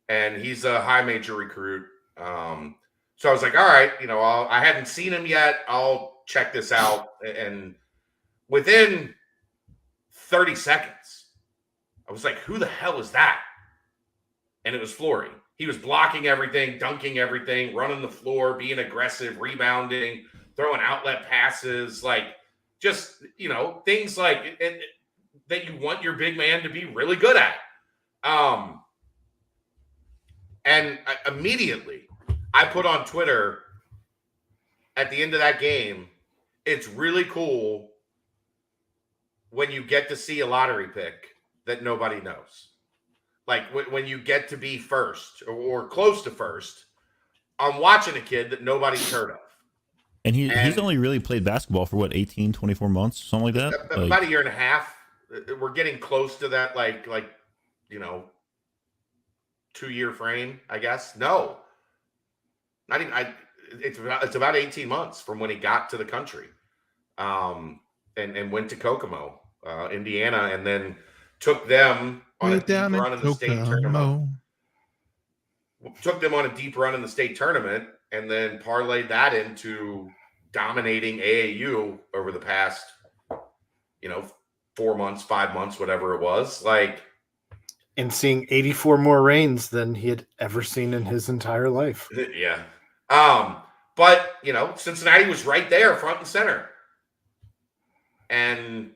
And he's a high major recruit. So I was like, all right, I hadn't seen him yet. I'll check this out. And within 30 seconds, I was like, who the hell is that? And it was Flory. He was blocking everything, dunking everything, running the floor, being aggressive, rebounding, throwing outlet passes, like just, things like that you want your big man to be really good at. And immediately I put on Twitter at the end of that game, it's really cool when you get to see a lottery pick that nobody knows. Like when you get to be first or close to first, I'm watching a kid that nobody's heard of. And he's only really played basketball for 18, 24 months, something like that? About a year and a half. We're getting close to that, 2-year frame, I guess. No, not even. It's about 18 months from when he got to the country, and went to Kokomo, Indiana, and then took them on a deep run in the state tournament. Took them on a deep run in the state tournament, and then parlayed that into dominating AAU over the past, 4 months, 5 months, whatever it was, and seeing 84 more reigns than he had ever seen in his entire life. Yeah. But, Cincinnati was right there, front and center. And,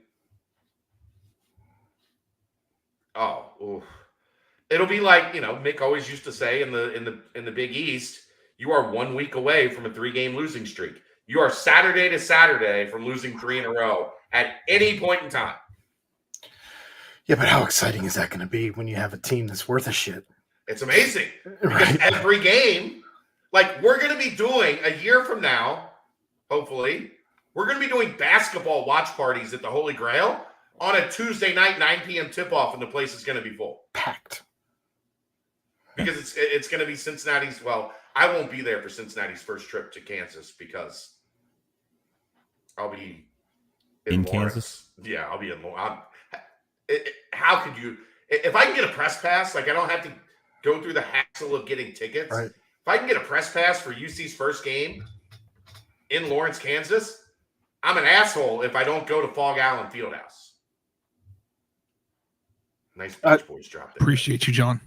it'll be like, Mick always used to say in the Big East, you are 1 week away from a 3-game losing streak. You are Saturday to Saturday from losing 3 in a row at any point in time. Yeah, but how exciting is that going to be when you have a team that's worth a shit? It's amazing. Right. Because every game, we're going to be doing a year from now, hopefully, we're going to be doing basketball watch parties at the Holy Grail on a Tuesday night, 9 p.m. tip-off, and the place is going to be full. Packed. Because it's going to be Cincinnati's, I won't be there for Cincinnati's first trip to Kansas because I'll be in Kansas? Yeah, I'll be in Lawrence. How could you, if I can get a press pass, I don't have to go through the hassle of getting tickets. Right. If I can get a press pass for UC's first game in Lawrence, Kansas, I'm an asshole if I don't go to Fog Allen Fieldhouse. Nice Beach Boys drop there. Appreciate you, John.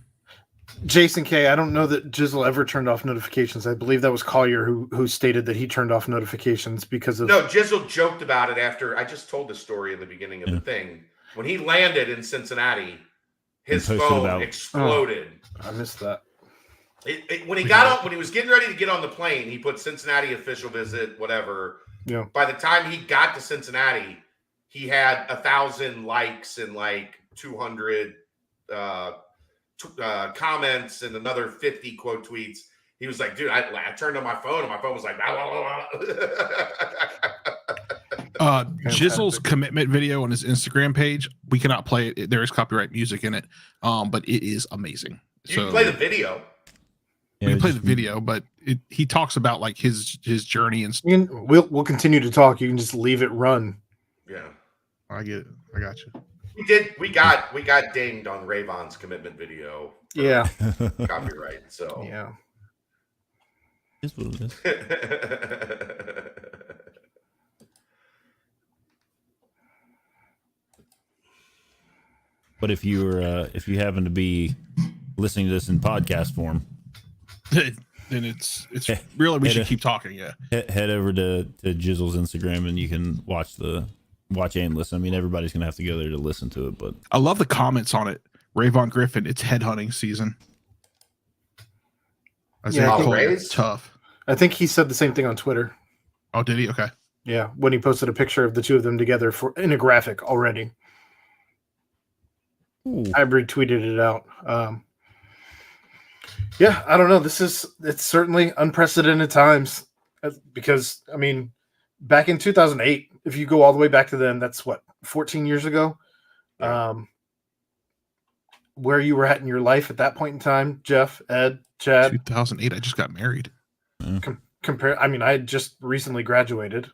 Jason K, I don't know that Jizzle ever turned off notifications. I believe that was Collier who stated that he turned off notifications because of... No, Jizzle joked about it after, I just told the story in the beginning of the thing. When he landed in Cincinnati, his phone exploded. I missed that. When he was getting ready to get on the plane, he put Cincinnati official visit, whatever. Yeah. By the time he got to Cincinnati, he had 1,000 likes and 200 comments and another 50 quote tweets. He was like, dude, I turned on my phone and my phone was like, blah, blah, blah. Jizzle's commitment video on his Instagram page, we cannot play it. There is copyright music in it, but it is amazing. You can play the video. We can play the video, but he talks about like his journey and stuff. We'll continue to talk. You can just leave it run. Yeah. I get it. I got you. We got dinged on Rayvon's commitment video. Yeah. Copyright. So Yeah. It's what it is. But if you happen to be listening to this in podcast form, then it's really we should keep talking. Yeah. Head over to Jizzle's Instagram and you can watch and listen. I mean, everybody's gonna have to go there to listen to it, but I love the comments on it. Rayvon Griffin, it's headhunting season. It's tough. I think he said the same thing on Twitter. Oh, did he? Okay. Yeah, when he posted a picture of the two of them together in a graphic already. ooh, I retweeted it out. Yeah, I don't know. It's certainly unprecedented times because, I mean, back in 2008, if you go all the way back to then, that's what, 14 years ago? Yeah. Where you were at in your life at that point in time, Jeff, Ed, Chad. 2008. I just got married. I mean, I had just recently graduated.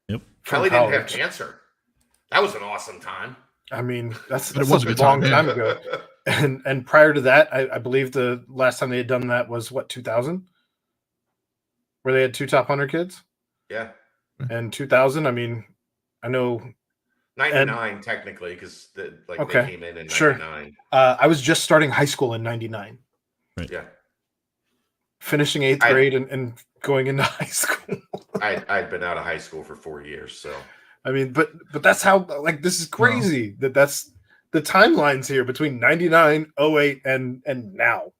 Yep. Kelly didn't have cancer. That was an awesome time. I mean, that's But it was a a good long time, time ago. And prior to that, I believe the last time they had done that was what, 2000? Where they had two top 100 kids? Yeah. And 2000, I mean, I know 99 technically, because they came in sure. 99. I was just starting high school in 99. Right. Yeah. Finishing eighth grade and going into high school. I'd been out of high school for 4 years, so I mean, but that's how, like, this is crazy that's the timelines here between 99, 08, and now.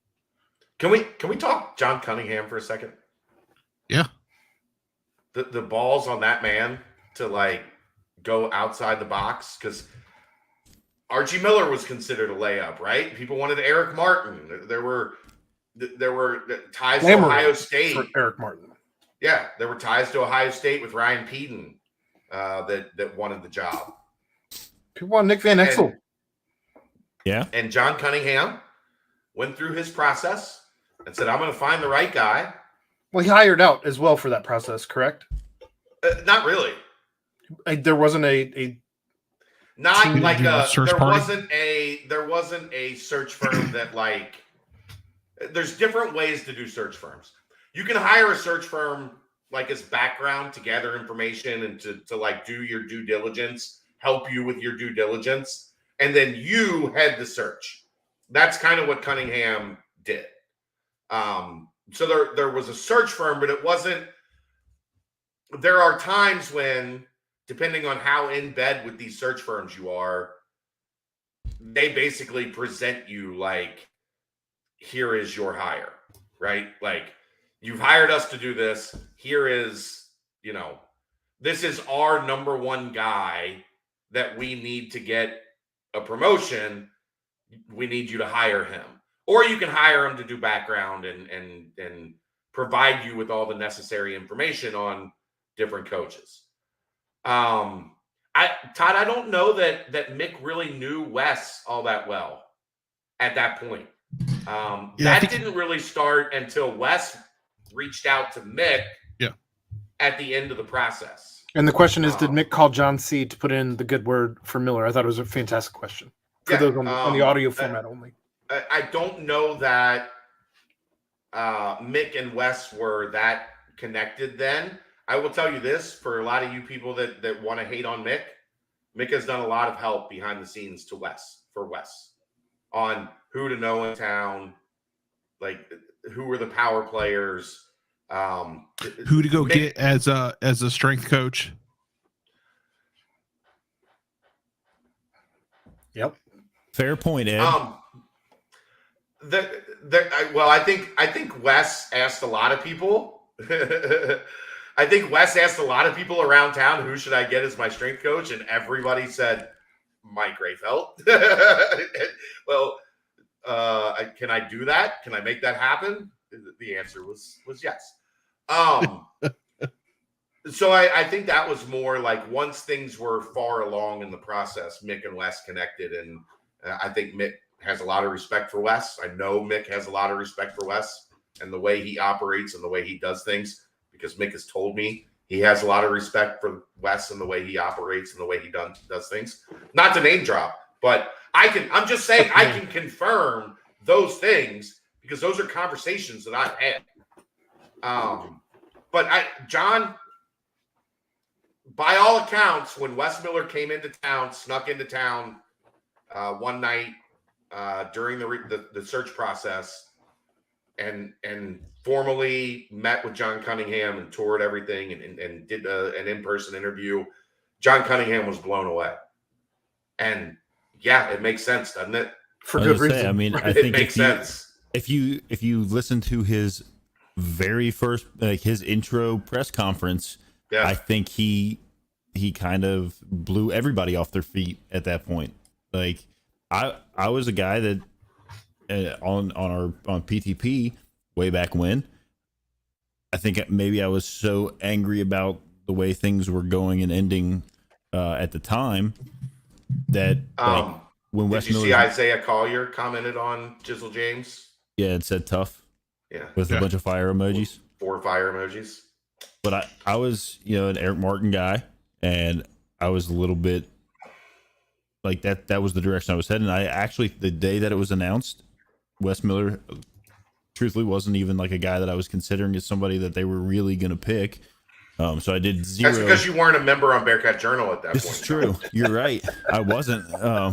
Can we talk John Cunningham for a second? Yeah. The balls on that man to like go outside the box, because Archie Miller was considered a layup, right? People wanted Eric Martin. There were ties to Ohio State for Eric Martin. Yeah, there were ties to Ohio State with Ryan Peden that wanted the job. People want Nick Van Exel. Yeah. And John Cunningham went through his process and said, I'm going to find the right guy. Well, he hired out as well for that process, correct? Not really. There wasn't a not like a search there party? wasn't a search firm that like there's different ways to do search firms. You can hire a search firm like as background to gather information and to like do your due diligence, help you with your due diligence, and then you head the search. That's kind of what Cunningham did. So there was a search firm, but it wasn't. There are times when, depending on how in bed with these search firms you are, they basically present you like, here is your hire, right? Like, you've hired us to do this. Here is, this is our number one guy that we need to get a promotion. We need you to hire him. Or you can hire him to do background and provide you with all the necessary information on different coaches. Todd, I don't know that Mick really knew Wes all that well at that point. That didn't really start until Wes reached out to Mick at the end of the process. And the question is, did Mick call John C. to put in the good word for Miller? I thought it was a fantastic question for those on the audio format only. I don't know that Mick and Wes were that connected then. I will tell you this, for a lot of you people that want to hate on Mick has done a lot of help behind the scenes for Wes on who to know in town, like who were the power players, who to go get as a strength coach. Yep. Fair point, Ed. I think Wes asked a lot of people. I think Wes asked a lot of people around town, who should I get as my strength coach? And everybody said, Mike Rayfelt. Well, can I do that? Can I make that happen? The answer was yes. So I think that was more like once things were far along in the process, Mick and Wes connected. And I think Mick has a lot of respect for Wes. I know Mick has a lot of respect for Wes. and the way he operates and the way he does things, because Mick has told me he has a lot of respect for Wes and the way he operates and the way he does things. Not to name drop, but I'm just saying I can confirm those things because those are conversations that I've had. But John, by all accounts, when Wes Miller came into town, snuck into town one night during the search process, and formally met with John Cunningham and toured everything and did an in-person interview, John Cunningham was blown away. And yeah, it makes sense, doesn't it? For good reason. I mean, I It think makes sense. if you listen to his very first his intro press conference, Yeah. I think he kind of blew everybody off their feet at that point. Like I was a guy that on PTP way back when, I think maybe I was so angry about the way things were going and ending at the time that when Did Wes you Miller, see Isaiah Collier commented on Jizzle James? yeah, it said tough Yeah. with a bunch of fire emojis. 4 fire emojis. But I was, an Eric Martin guy, and I was a little bit like that was the direction I was heading. I actually, the day that it was announced, Wes Miller truthfully wasn't even like a guy that I was considering as somebody that they were really going to pick. So I did zero. That's because you weren't a member on Bearcat Journal at that This point. is true. You're right. I wasn't. No.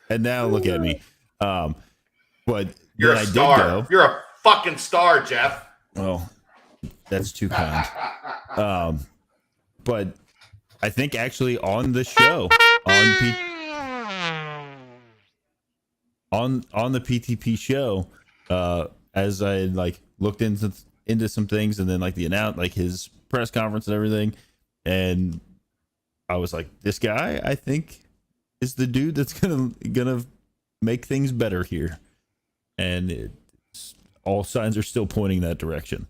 And now look at me. But You're then a I did star. go. You're a fucking star, Jeff. Well, that's too kind. But I think actually on the show, on the PTP show, as I looked into some things, and then his press conference and everything, and I was like, this guy I think is the dude that's gonna make things better here, and all signs are still pointing that direction.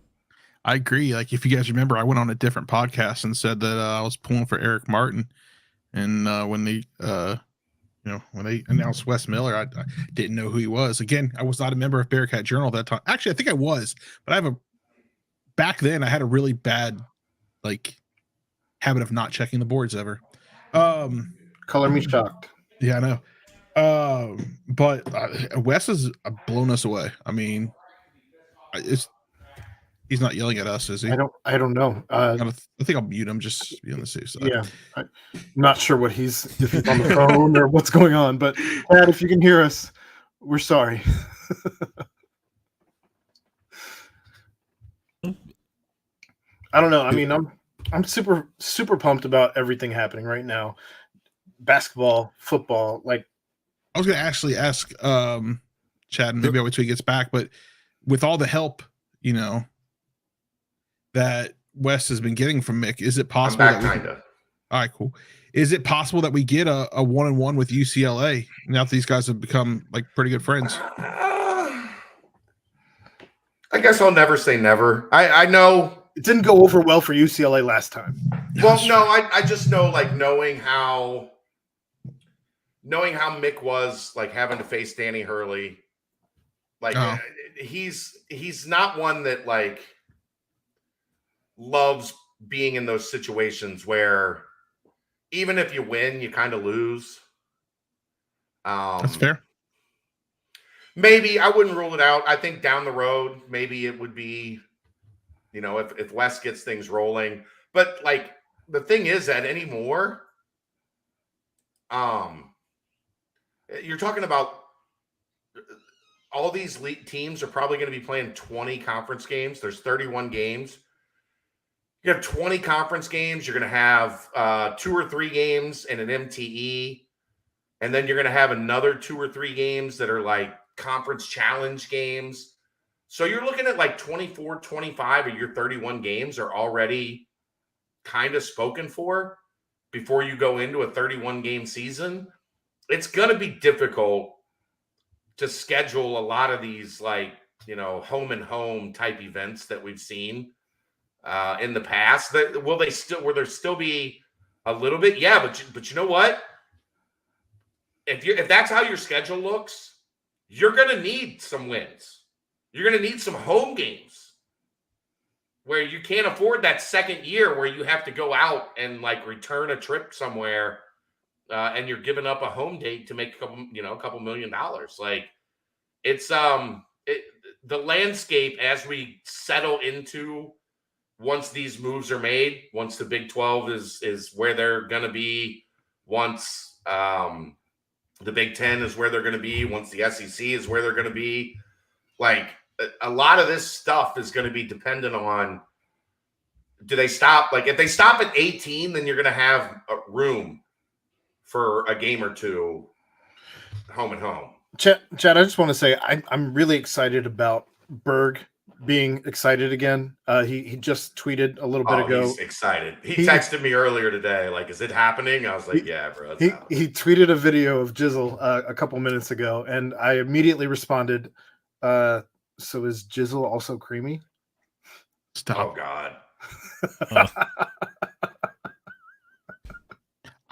I agree. Like, if you guys remember, I went on a different podcast and said that I was pulling for Eric Martin, and when they announced Wes Miller, I didn't know who he was. Again, I was not a member of Bearcat Journal at that time. Actually, I think I was, but back then I had a really bad habit of not checking the boards ever. Color me shocked. Yeah, I know. But Wes has blown us away. I mean, he's not yelling at us, is he? I don't know. I think I'll mute him just to be on the safe side. Yeah, I'm not sure if he's on the phone or what's going on. But Dad, if you can hear us, we're sorry. I don't know. I mean, I'm super pumped about everything happening right now. Basketball, football, I was going to actually ask Chad, and maybe I'll wait till he gets back, but with all the help, that Wes has been getting from Mick, is it possible I'm back, kinda. All right, cool. Is it possible that we get a 1-on-1 with UCLA now that these guys have become pretty good friends? I guess I'll never say never. I know it didn't go over well for UCLA last time. Well, no, I just know knowing how Mick was having to face Danny Hurley, he's not one that loves being in those situations where even if you win, you kind of lose. That's fair. Maybe I wouldn't rule it out. I think down the road, maybe it would be, if Wes gets things rolling. But the thing is that anymore, you're talking about all these league teams are probably going to be playing 20 conference games. There's 31 games. You have 20 conference games. You're going to have 2 or 3 games in an MTE. And then you're going to have another 2 or 3 games that are conference challenge games. So you're looking at 24, 25 of your 31 games are already kind of spoken for before you go into a 31 game season. It's going to be difficult to schedule a lot of these home and home type events that we've seen in the past. Will there still be a little bit? Yeah, but you know what? If that's how your schedule looks, you're going to need some wins. You're going to need some home games where you can't afford that second year where you have to go out and like return a trip somewhere and you're giving up a home date to make a couple $1 million. Like it's the landscape as we settle into once these moves are made, once the Big 12 is where they're going to be, once the Big 10 is where they're going to be, once the SEC is where they're going to be. Like a lot of this stuff is going to be dependent on, do they stop? Like if they stop at 18, then you're going to have a room for a game or two home and home. Chad, I just want to say I'm really excited about Berg being excited again. He just tweeted a little bit ago. He's excited. He texted me earlier today, like, is it happening? I was like, yeah, bro. He tweeted a video of Jizzle a couple minutes ago, and I immediately responded, so is Jizzle also creamy? Stop. Oh, God.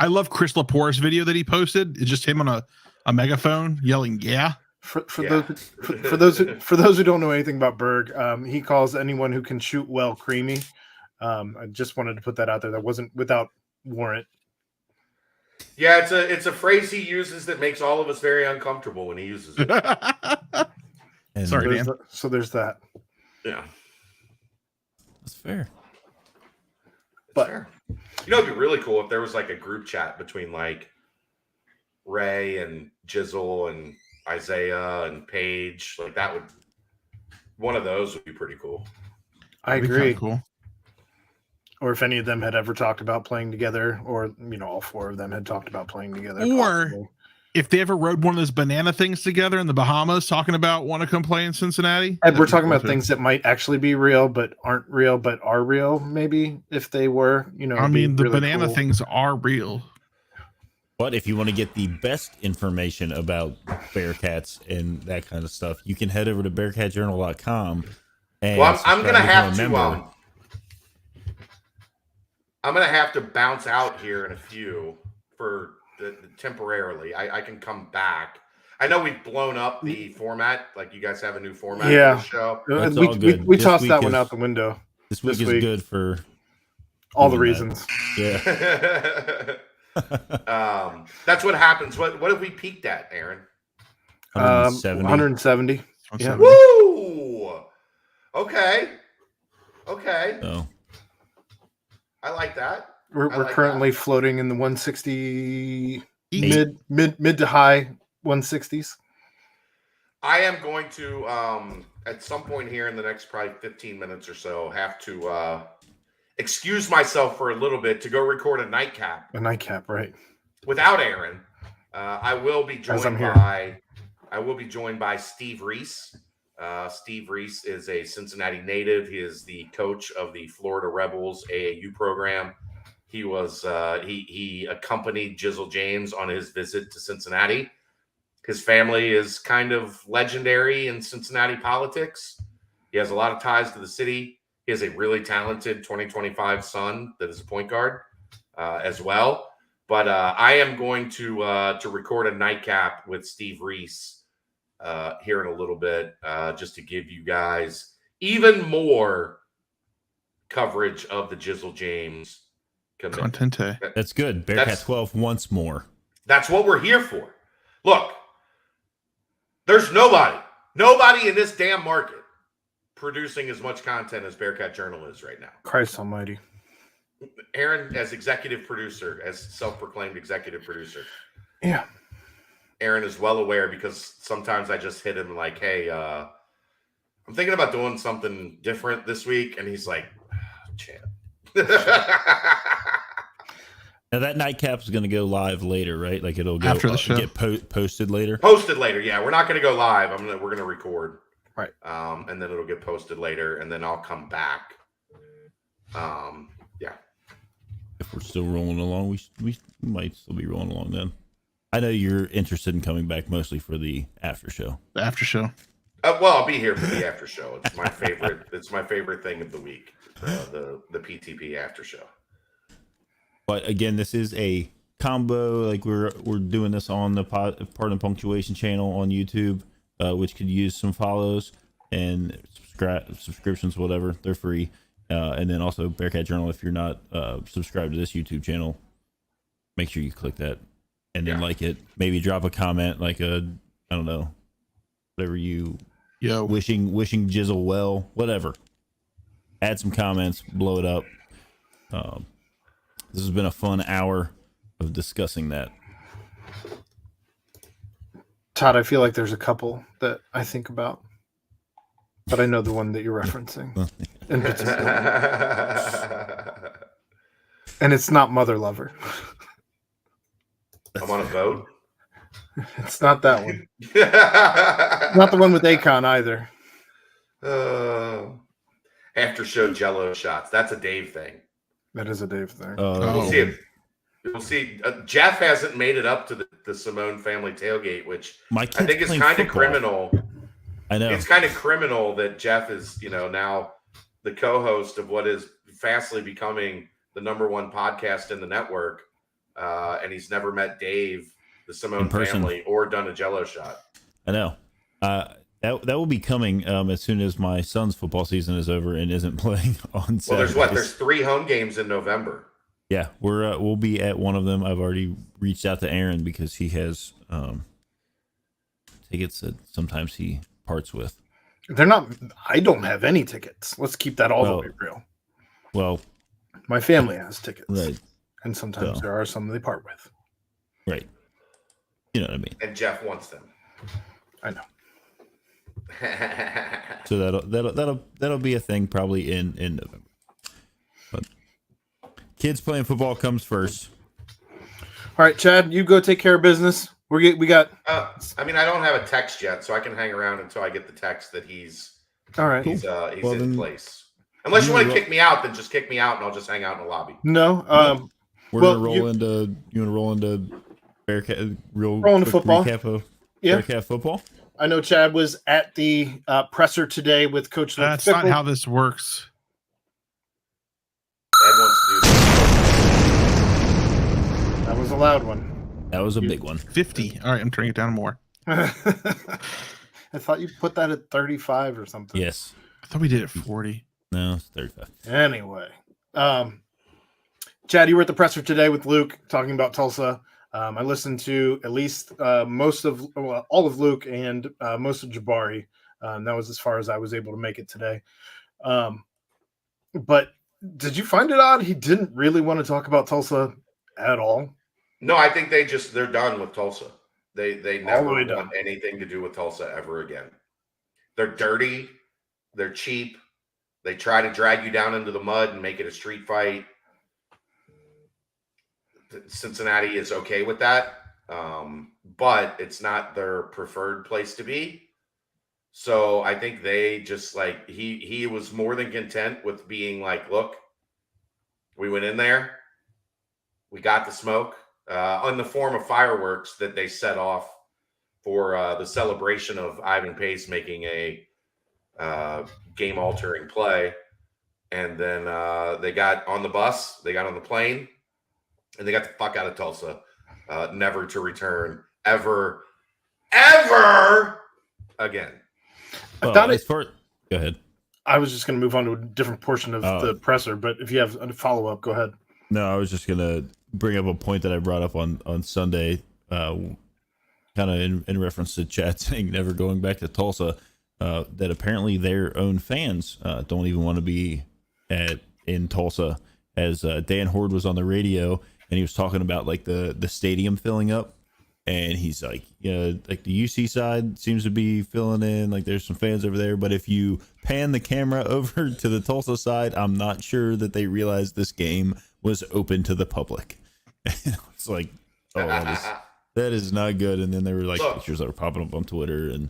I love Chris Laporte's video that he posted. It's just him on a megaphone yelling, yeah. For those who don't know anything about Berg, he calls anyone who can shoot well creamy. I just wanted to put that out there. That wasn't without warrant. Yeah, it's a phrase he uses that makes all of us very uncomfortable when he uses it. Sorry, Dan. So there's that. Yeah, That's fair. But fair. It'd be really cool if there was like a group chat between like Ray and Jizzle and Isaiah and Paige. Like one of those would be pretty cool. I agree. Cool. Or if any of them had ever talked about playing together, or all four of them had talked about playing together. Or possibly. If they ever rode one of those banana things together in the Bahamas, talking about want to come play in Cincinnati. And we're talking about things that might actually be real, but aren't real, but are real. Maybe if they were, I mean, the really banana cool. things are real. But if you want to get the best information about Bearcats and that kind of stuff, you can head over to bearcatjournal.com. And well, I'm gonna have to. member. I'm gonna have to bounce out here in a few for temporarily. I can come back. I know we've blown up the format. Like you guys have a new format for the show. That's all good. We This tossed week that one is- out the window. This week is good for all the doing reasons. that. Yeah. That's what happens. What have we peaked at, Aaron? 170. 170. Yeah. Woo! Okay. So, I like that. We're like currently floating in the 160 Eight. mid to high 160s. I am going to at some point here in the next probably 15 minutes or so have to excuse myself for a little bit to go record a nightcap. A nightcap, right? Without Aaron. I will be joined by Steve Reese. Steve Reese is a Cincinnati native. He is the coach of the Florida Rebels AAU program. He was he accompanied Jizzle James on his visit to Cincinnati. His family is kind of legendary in Cincinnati politics. He has a lot of ties to the city. He has a really talented 2025 son that is a point guard as well. But I am going to record a nightcap with Steve Reese here in a little bit, just to give you guys even more coverage of the Jizzle James commitment. Contente. that's good. Bearcat 12 once more. That's what we're here for. Look, there's nobody in this damn market producing as much content as Bearcat Journal is right now. Christ almighty. Aaron, as executive producer, as self-proclaimed executive producer. Yeah. Aaron is well aware because sometimes I just hit him like, hey, I'm thinking about doing something different this week. And he's like, champ. Now that nightcap is going to go live later, right? Like it'll go After the show. get posted later. Posted later. Yeah, we're not going to go live. We're going to record. Right. And then it'll get posted later and then I'll come back. Yeah. If we're still rolling along, we might still be rolling along then. I know you're interested in coming back mostly for the after show. The after show. Well, I'll be here for the after show. It's my favorite. It's my favorite thing of the week. The PTP after show. But again, this is a combo. Like we're doing this on the Part and Punctuation channel on YouTube. which could use some follows and subscriptions, whatever. They're free. And then also Bearcat Journal. If you're not subscribed to this YouTube channel, make sure you click that and then like it. Maybe drop a comment, like I don't know, whatever you wishing Jizzle well, whatever. Add some comments, blow it up. This has been a fun hour of discussing that. Todd, I feel like there's a couple that I think about, but I know the one that you're referencing in particular. And it's not Mother Lover. I'm on a boat. It's not that one. Not the one with Akon either. After show Jello shots. That's a Dave thing. That is a Dave thing. We'll see. We'll see. Jeff hasn't made it up to the Simone family tailgate, which I think is kind of criminal. I know. It's kind of criminal that Jeff is, now the co-host of what is fastly becoming the #1 podcast in the network, and he's never met Dave, the Simone family, or done a Jello shot. I know. That will be coming as soon as my son's football season is over and isn't playing on Saturdays. Well, there's 3 home games in November. Yeah, we'll be at one of them. I've already reached out to Aaron because he has tickets that sometimes he parts with. They're not. I don't have any tickets. Let's keep that all the way real. Well, my family has tickets, right? And sometimes there are some they part with. Right. You know what I mean. And Jeff wants them. I know. So that'll be a thing probably in November. But kids playing football comes first. All right, Chad, you go take care of business. We got. I don't have a text yet, so I can hang around until I get the text that he's all right. He's in place. Unless you want to kick me out, then just kick me out, and I'll just hang out in the lobby. No. We're gonna roll into. You want to roll into Bearcat? Roll into football. Recap of Bearcat football. I know Chad was at the presser today with Coach. That's not how this works. Ed wants to do this. That was a loud one. That was a big one. 50. All right, I'm turning it down more. I thought you put that at 35 or something. Yes. I thought we did it 40. No, it's 35. Anyway, Chad, you were at the presser today with Luke talking about Tulsa. I listened to at least all of Luke and most of Jabari. That was as far as I was able to make it today. But did you find it odd he didn't really want to talk about Tulsa at all? No, I think they're done with Tulsa. They never want anything to do with Tulsa ever again. They're dirty. They're cheap. They try to drag you down into the mud and make it a street fight. Cincinnati is okay with that, but it's not their preferred place to be. So I think they just he was more than content with being like, look, we went in there, we got the smoke in the form of fireworks that they set off for the celebration of Ivan Pace making a game-altering play, and then they got on the bus, they got on the plane. And they got the fuck out of Tulsa, never to return ever again. Well, go ahead. I was just going to move on to a different portion of the presser, but if you have a follow-up, go ahead. No, I was just going to bring up a point that I brought up on Sunday, kind of in reference to Chad saying never going back to Tulsa, that apparently their own fans don't even want to be in Tulsa. As Dan Horde was on the radio, and he was talking about like the stadium filling up, and he's like, like the UC side seems to be filling in, like there's some fans over there, but if you pan the camera over to the Tulsa side, I'm not sure that they realized this game was open to the public. It's like, that is not good. And then there were like pictures that were popping up on Twitter, and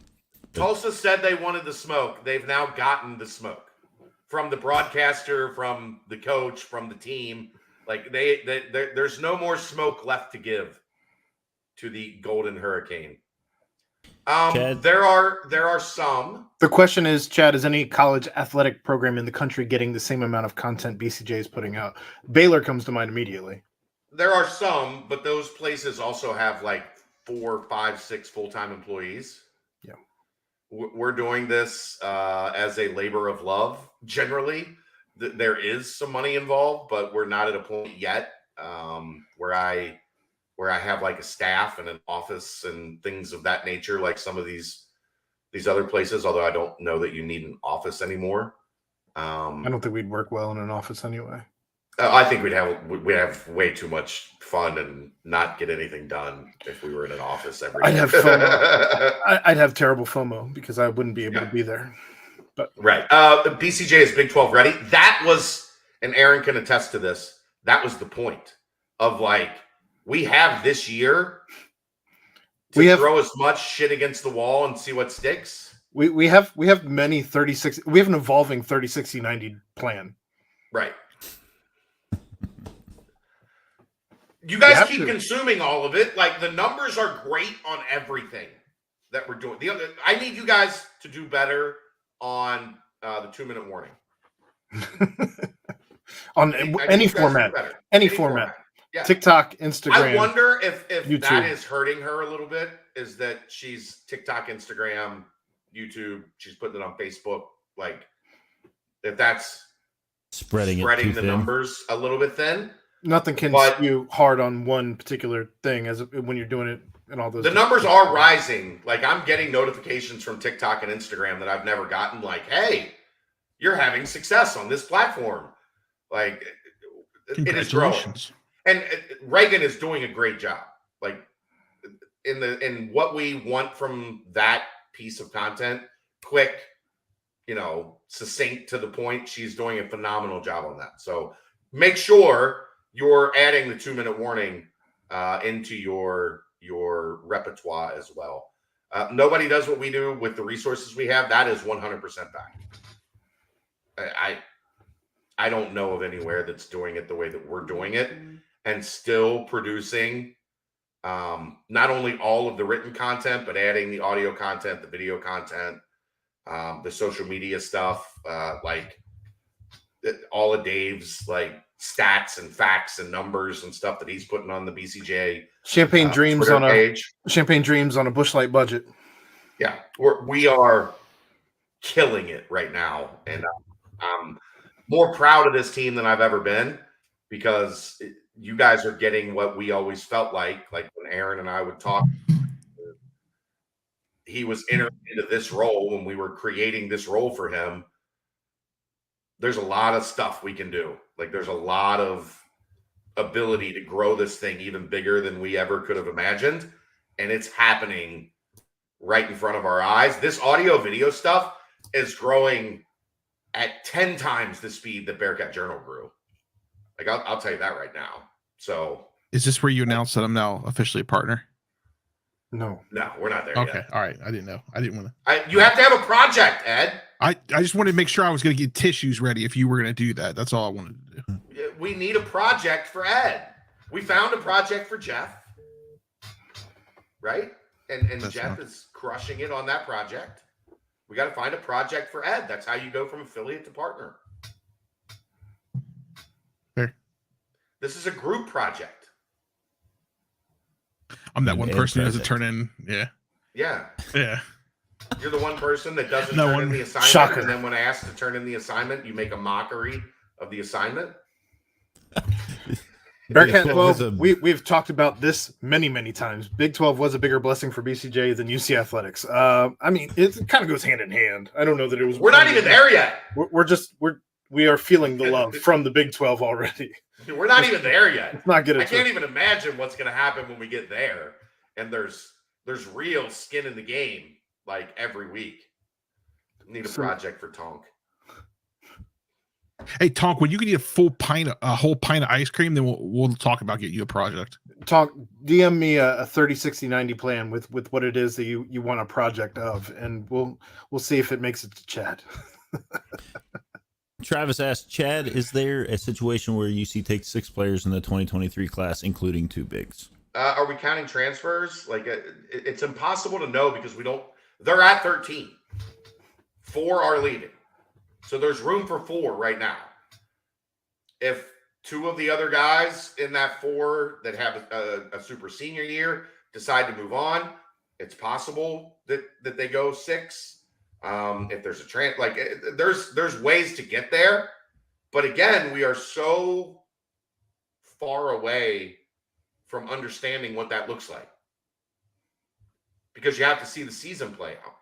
Tulsa said they wanted the smoke. They've now gotten the smoke from the broadcaster, from the coach, from the team. Like there's no more smoke left to give to the Golden Hurricane. There are some. The question is, Chad, is any college athletic program in the country getting the same amount of content BCJ is putting out? Baylor comes to mind immediately. There are some, but those places also have like 4, 5, 6 full-time employees. Yeah. we're doing this as a labor of love. Generally, there is some money involved, but we're not at a point yet where I have like a staff and an office and things of that nature, like some of these other places. Although I don't know that you need an office anymore. I don't think we'd work well in an office anyway. I think we'd have way too much fun and not get anything done if we were in an office every day. I'd have FOMO. I'd have terrible FOMO because I wouldn't be able to be there. But right. The BCJ is Big 12 ready. That was, and Aaron can attest to this, that was the point of like, we have this year to throw as much shit against the wall and see what sticks. We have many 36. We have an evolving 30, 60, 90 plan. Right. You guys keep consuming all of it. Like the numbers are great on everything that we're doing. I need you guys to do better on the 2-minute warning. On any format. Any format. Yeah. TikTok, Instagram. I wonder if YouTube. That is hurting her a little bit. Is that she's TikTok, Instagram, YouTube. She's putting it on Facebook. Like if that's spreading the numbers a little bit thin. Nothing can skew hard on one particular thing as when you're doing it and all those. The numbers are rising. Like I'm getting notifications from TikTok and Instagram that I've never gotten. Like, hey, you're having success on this platform. Like it is growing. And Reagan is doing a great job. Like in what we want from that piece of content, quick, succinct to the point. She's doing a phenomenal job on that. So make sure you're adding the 2-minute warning into your repertoire as well. Nobody does what we do with the resources we have. That is 100% back. I don't know of anywhere that's doing it the way that we're doing it and still producing not only all of the written content, but adding the audio content, the video content, the social media stuff, like all of Dave's like stats and facts and numbers and stuff that he's putting on the BCJ Champagne Dreams Twitter on page. Champagne Dreams on a Busch Light budget. Yeah, we are killing it right now, and I'm more proud of this team than I've ever been because you guys are getting what we always felt like when Aaron and I would talk. He was entering into this role when we were creating this role for him. There's a lot of stuff we can do. Like there's a lot of ability to grow this thing even bigger than we ever could have imagined. And it's happening right in front of our eyes. This audio video stuff is growing at 10 times the speed that Bearcat Journal grew. Like I'll tell you that right now. So is this where you announce that I'm now officially a partner? No, we're not there yet. Okay. All right. I didn't know. I didn't want to. You have to have a project, Ed. I just wanted to make sure I was going to get tissues ready if you were going to do that. That's all I wanted to do. We need a project for Ed. We found a project for Jeff. Right? And Jeff is crushing it on that project. We got to find a project for Ed. That's how you go from affiliate to partner. Fair. This is a group project. I'm that one person who doesn't turn in. Yeah. Yeah. Yeah. You're the one person that doesn't turn in the assignment. Shocker. And then when asked to turn in the assignment, you make a mockery of the assignment. Bearcat 12, we've talked about this many, many times. Big 12 was a bigger blessing for BCJ than UC Athletics. I mean, it kind of goes hand in hand. I don't know that it was. We're not even there yet. We are feeling the love from the Big 12 already. We're not even there yet. Let's not get I can't even imagine what's going to happen when we get there. And there's real skin in the game like every week. Need a project for Tonk. Hey Tonk, when you can eat a whole pint of ice cream, then we'll talk about getting you a project. Tonk, DM me a 30, 60, 90 plan with what it is that you want a project of, and we'll see if it makes it to Chad. Travis asked, Chad, is there a situation where UC takes 6 players in the 2023 class, including 2 bigs? Are we counting transfers? Like it's impossible to know because they're at 13. 4 are leaving. So there's room for 4 right now. If 2 of the other guys in that 4 that have a super senior year decide to move on, it's possible that they go 6. If there's there's ways to get there, but again, we are so far away from understanding what that looks like, because you have to see the season play out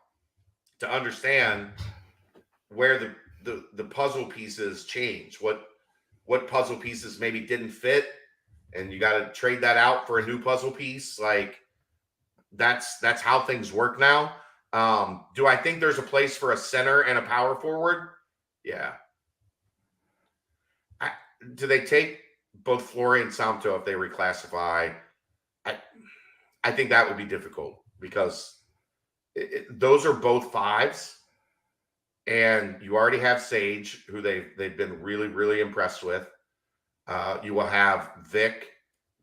to understand where the puzzle pieces change, what puzzle pieces maybe didn't fit, and you got to trade that out for a new puzzle piece. Like that's how things work now. Do I think there's a place for a center and a power forward? Yeah. Do they take both Flory and Samto if they reclassify? I think that would be difficult, because those are both fives, and you already have Sage, who they've been really, really impressed with. You will have Vic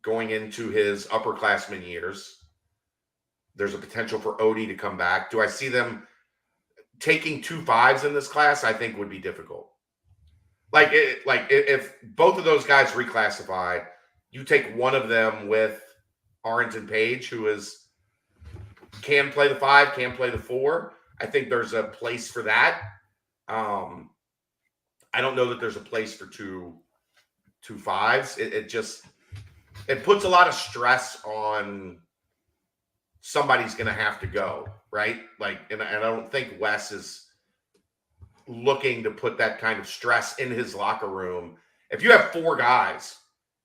going into his upperclassman years. There's a potential for Odie to come back. Do I see them taking 2 5s in this class? I think would be difficult. If both of those guys reclassify, you take one of them with Arrington Page, who can play the 5, can play the 4. I think there's a place for that. I don't know that there's a place for two 5s. It puts a lot of stress on somebody's going to have to go, right? And I don't think Wes is looking to put that kind of stress in his locker room. If you have 4 guys,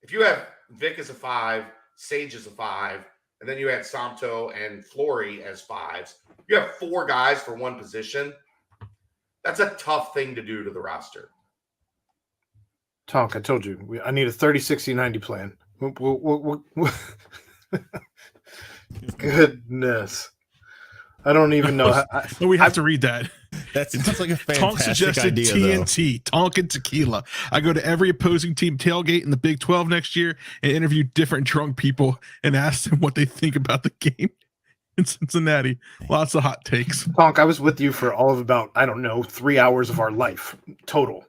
if you have Vic as a 5, Sage as a 5, and then you had Samto and Flory as 5s, you have 4 guys for one position. That's a tough thing to do to the roster. Tonk, I told you, I need a 30-60-90 plan. Goodness. I don't even know. We have to read that. That sounds like a Tonk fantastic suggested idea, TNT, Tonk and Tequila. I go to every opposing team tailgate in the Big 12 next year and interview different drunk people and ask them what they think about the game in Cincinnati. Lots of hot takes. Tonk, I was with you for all of about, 3 hours of our life total.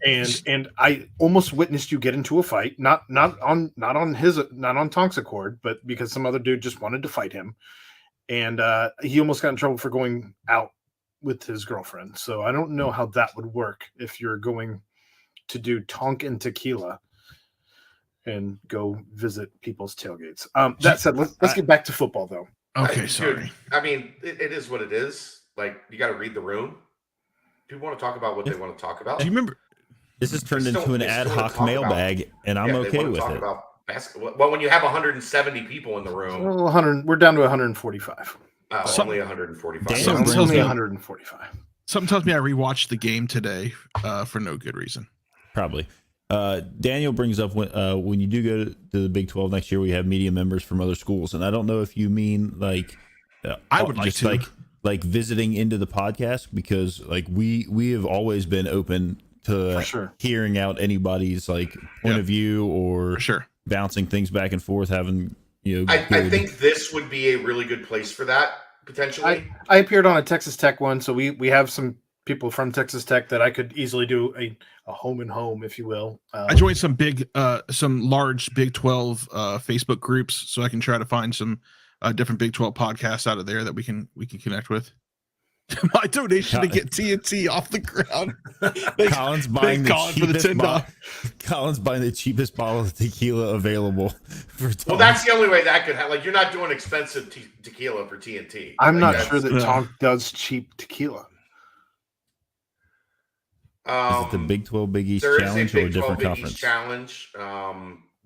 And I almost witnessed you get into a fight, not on Tonk's accord, but because some other dude just wanted to fight him. And he almost got in trouble for going out with his girlfriend. So I don't know how that would work if you're going to do Tonk and Tequila and go visit people's tailgates. That said, let's get back to football, though. Okay, sorry. I mean, it is what it is. You got to read the room. People want to talk about what they want to talk about. Do you remember? This has turned into an ad hoc mailbag, and I'm okay with it. About basketball. Well, when you have 170 people in the room, 100. We're down to 145. Only 145. Something tells me 145. Something tells me I rewatched the game today for no good reason. Probably. Daniel brings up when you do go to the Big 12 next year, we have media members from other schools, and I don't know if you mean I would like to visiting into the podcast, because we have always been open to hearing out anybody's point of view, or bouncing things back and forth, having I think this would be a really good place for that potentially. I appeared on a Texas Tech one, so we have some people from Texas Tech that I could easily do a home and home, if you will. I joined some large Big 12 Facebook groups, so I can try to find some different Big 12 podcasts out of there that we can connect with. My donation to get TNT off the ground. Colin's buying Colin's buying the cheapest bottle of tequila available for Tonk. Well, that's the only way that could happen. You're not doing expensive tequila for TNT. I'm not sure that Tonk does cheap tequila. Is it the Big 12 Big East Challenge or a different conference? Challenge.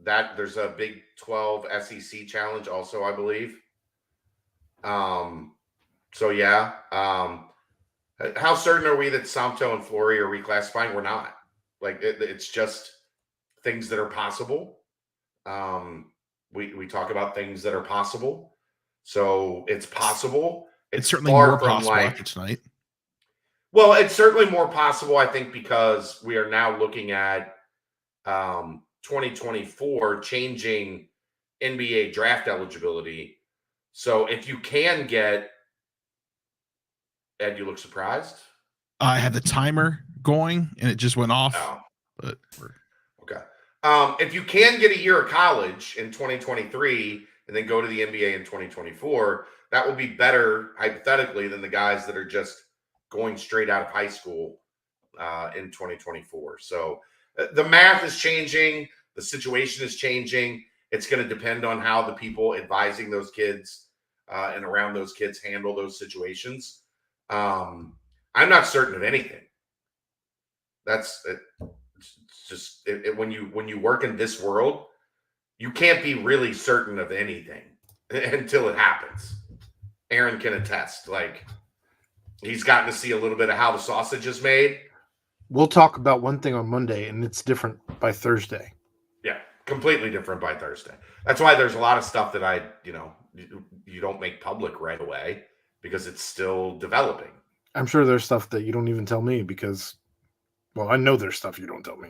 That there's a Big 12 SEC Challenge also, I believe. So yeah. How certain are we that Samto and Flory are reclassifying? We're not. It's just things that are possible. We talk about things that are possible. So it's possible. It's certainly more possible after tonight. Well, it's certainly more possible, I think, because we are now looking at 2024 changing NBA draft eligibility. So if you can get Ed, you look surprised? I had the timer going and it just went off. Oh. But okay. If you can get a year of college in 2023 and then go to the NBA in 2024, that will be better hypothetically than the guys that are just going straight out of high school in 2024. So the math is changing. The situation is changing. It's going to depend on how the people advising those kids and around those kids handle those situations. I'm not certain of anything. That's it. It's just when you work in this world, you can't be really certain of anything until it happens. Aaron can attest. Like, he's gotten to see a little bit of how the sausage is made. We'll talk about one thing on Monday, and it's different by Thursday. Yeah, completely different by Thursday. That's why there's a lot of stuff that you don't make public right away because it's still developing. I'm sure there's stuff that you don't even tell me because, well, I know there's stuff you don't tell me.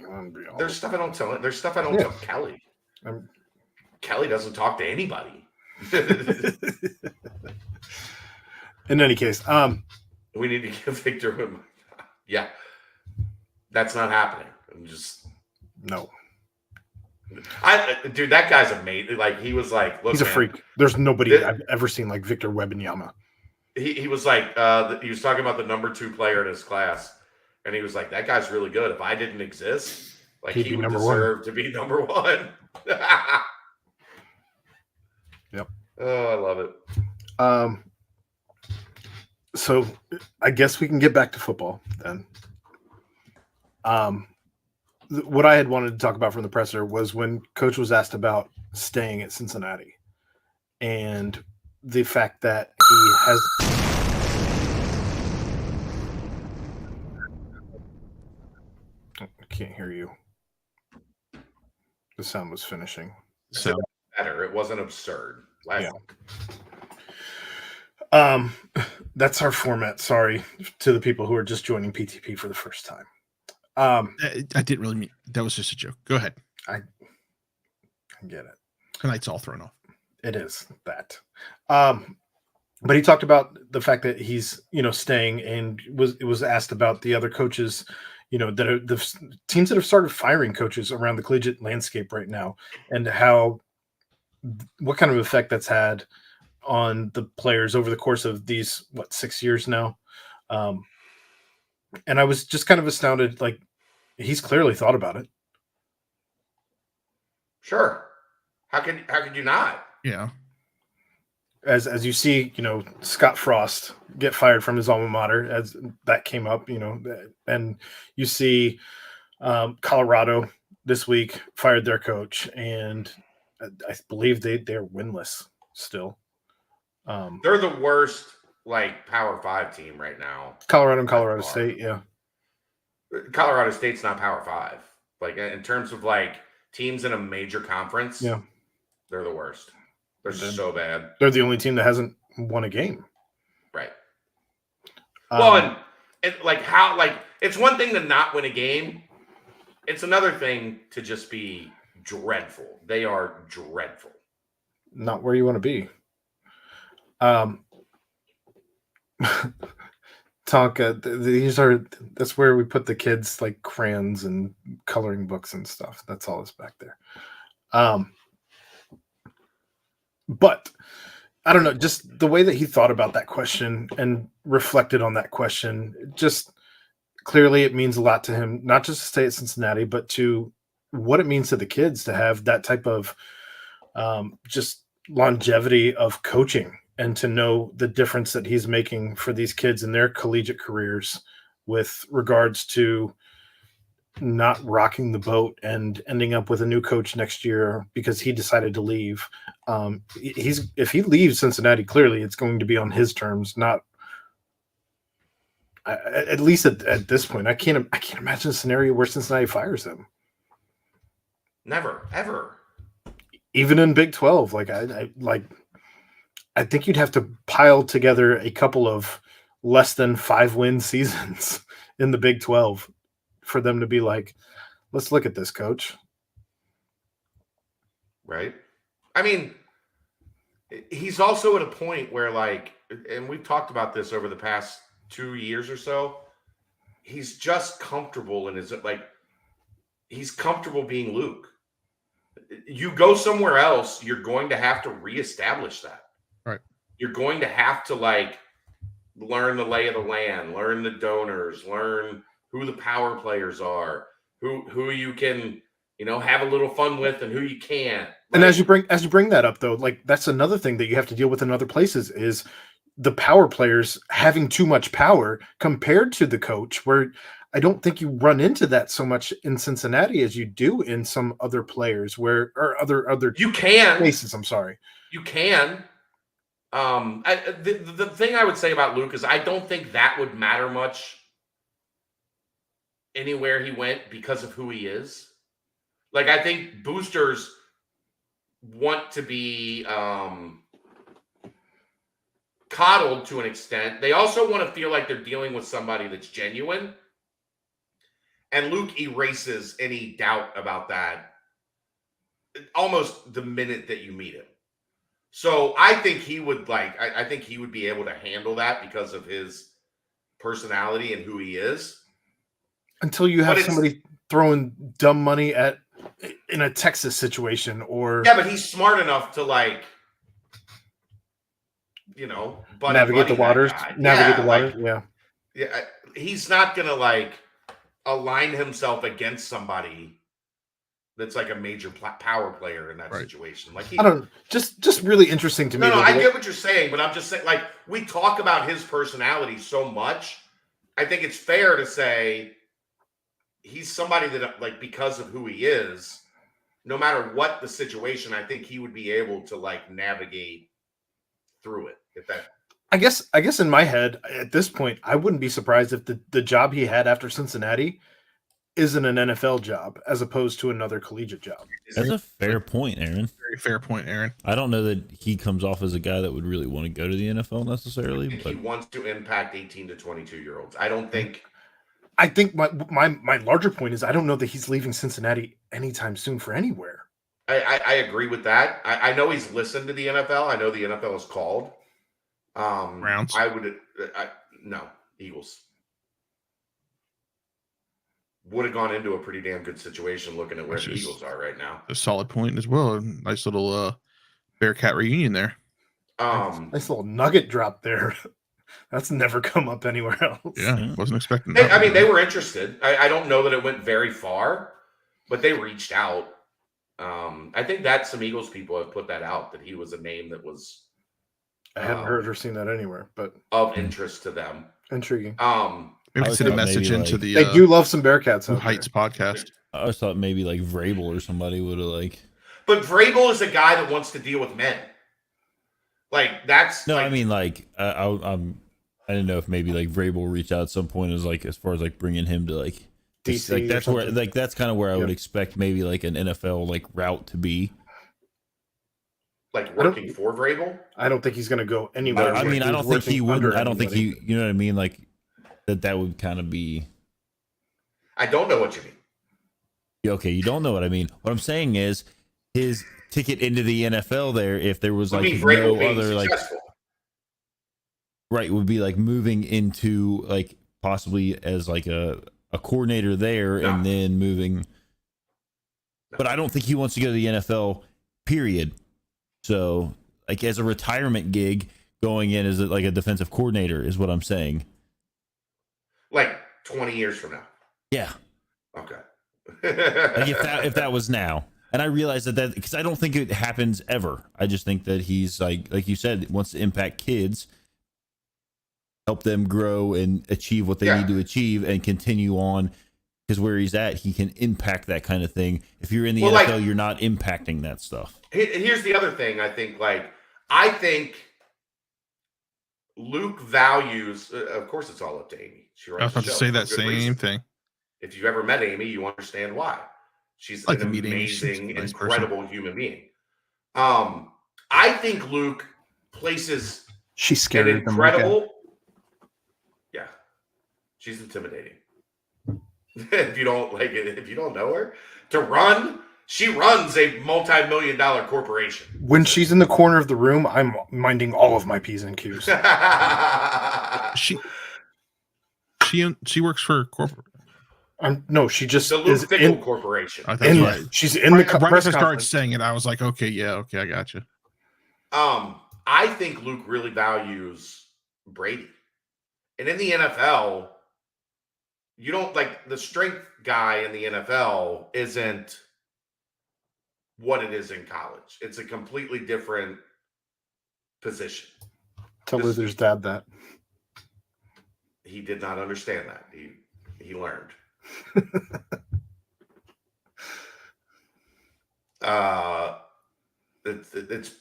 There's stuff I don't tell. There's stuff I don't tell Kelly. Kelly doesn't talk to anybody. In any case, we need to give Victor him. Yeah, that's not happening. I'm just no. Dude, that guy's amazing. Like, he was like, look, he's a freak. There's nobody I've ever seen like Victor Wembanyama. He was like, he was talking about the number 2 player in his class, and he was like, that guy's really good. If I didn't exist, like, he would deserve to be number 1. Yep. Oh, I love it. So I guess we can get back to football then. What I had wanted to talk about from the presser was when Coach was asked about staying at Cincinnati and the fact that he has. I can't hear you. The sound was finishing. So Better. It wasn't absurd. That's our format. Sorry to the people who are just joining PTP for the first time. I didn't really mean that. Was just a joke. Go ahead. I get it. Tonight's all thrown off. It is that. But he talked about the fact that he's, staying, and it was asked about the other coaches, that are the teams that have started firing coaches around the collegiate landscape right now, and what kind of effect that's had on the players over the course of these 6 years now. And I was just kind of astounded. Like, he's clearly thought about it. Sure. How could you not? Yeah. As you see, Scott Frost get fired from his alma mater, as that came up, and you see Colorado this week fired their coach, and I believe they're winless still. They're the worst, Power 5 team right now. Colorado and Colorado State, yeah. Colorado State's not Power 5. In terms of teams in a major conference, yeah, they're the worst. They're so bad. They're the only team that hasn't won a game. Right. Well, it's one thing to not win a game. It's another thing to just be dreadful. They are dreadful. Not where you want to be. Tonka, that's where we put the kids, like crayons and coloring books and stuff. That's all that's back there. But I don't know, just the way that he thought about that question and reflected on that question, just clearly it means a lot to him, not just to stay at Cincinnati, but to what it means to the kids to have that type of just longevity of coaching, and to know the difference that he's making for these kids in their collegiate careers with regards to not rocking the boat and ending up with a new coach next year because he decided to leave. If he leaves Cincinnati, clearly it's going to be on his terms, not at least at this point. I can't imagine a scenario where Cincinnati fires him. Never, ever. Even in Big 12, I think you'd have to pile together a couple of less than 5-win seasons in the Big 12 for them to be like, let's look at this, coach. Right. I mean, he's also at a point where, and we've talked about this over the past 2 years or so, he's just comfortable in his, he's comfortable being Luke. You go somewhere else, you're going to have to reestablish that. Right. You're going to have to learn the lay of the land, learn the donors, learn who the power players are, who you can, have a little fun with and who you can't. And as you bring that up, though, like that's another thing that you have to deal with in other places is the power players having too much power compared to the coach, where I don't think you run into that so much in Cincinnati as you do in some other players or other you can places. I'm sorry. You can. The thing I would say about Luke is I don't think that would matter much anywhere he went because of who he is. Like, I think boosters want to be coddled to an extent. They also want to feel like they're dealing with somebody that's genuine. And Luke erases any doubt about that almost the minute that you meet him. So I think he would I think he would be able to handle that because of his personality and who he is. Until you have somebody throwing dumb money in a Texas situation or... Yeah, but he's smart enough to navigate the waters. Navigate the waters, Yeah, he's not going to align himself against somebody that's like a major power player in that situation. I don't just really interesting to me. No, I get what you're saying, but I'm just saying, we talk about his personality so much. I think it's fair to say he's somebody that, because of who he is, no matter what the situation, I think he would be able to navigate through it. If that, I guess in my head at this point, I wouldn't be surprised if the job he had after Cincinnati isn't an NFL job as opposed to another collegiate job. That's a fair point, Aaron. Very fair point, Aaron. I don't know that he comes off as a guy that would really want to go to the NFL necessarily, but he wants to impact 18 to 22-year-olds. I don't think. I think my larger point is I don't know that he's leaving Cincinnati anytime soon for anywhere. I agree with that. I know he's listened to the NFL. I know the NFL is called. Browns. No, Eagles. Would have gone into a pretty damn good situation looking at where the Eagles are right now. A solid point as well. Nice little Bearcat reunion there. Nice little nugget drop there. That's never come up anywhere else. Yeah, wasn't expecting that. I mean, they were interested. I don't know that it went very far, but they reached out. I think that some Eagles people have put that out, that he was a name that was... I haven't heard or seen that anywhere, but... of interest to them. Intriguing. Maybe send a message into the... They do love some Bearcats out Heights there. podcast. I always thought maybe Vrabel or somebody would have But Vrabel is a guy that wants to deal with men. That's... No, I mean, I didn't know if maybe Vrabel reached out at some point as far as bringing him to DC. That's where that's kind of where I would expect maybe an NFL route to be. Working for Vrabel? I don't think he's going to go anywhere. I mean, I don't think he would. I don't think he. You know what I mean? That would kind of be. I don't know what you mean. Okay, you don't know what I mean. What I'm saying is his ticket into the NFL there, if there was no other successful. Right, would be moving into possibly as a coordinator there and then moving. But I don't think he wants to go to the NFL, period. So as a retirement gig going in as a defensive coordinator is what I'm saying. 20 years from now. Yeah. Okay. if that was now. And I realize that because I don't think it happens ever. I just think that he's like you said, wants to impact kids, help them grow and achieve what they need to achieve and continue on, because where he's at, he can impact that kind of thing. If you're in the NFL, you're not impacting that stuff. Here's the other thing. I think Luke values, of course, it's all up to Amy. I was about to say that same thing. If you've ever met Amy, you understand why. She's an amazing, incredible human being. I think Luke places she's scary. An incredible. Yeah, she's intimidating. If you don't if you don't know her, she runs a multi-million-dollar corporation. When she's in the corner of the room, I'm minding all of my P's and Q's. She works for corporate. No, she just the is Luke in Corporation. Right. She's in the right press as I started conference. saying it, I was like, okay, I got you. I think Luke really values Brady. And in the NFL, you don't like the strength guy in the NFL isn't what it is in college. It's a completely different position. Tell Luther's dad that. He did not understand that. He learned. It's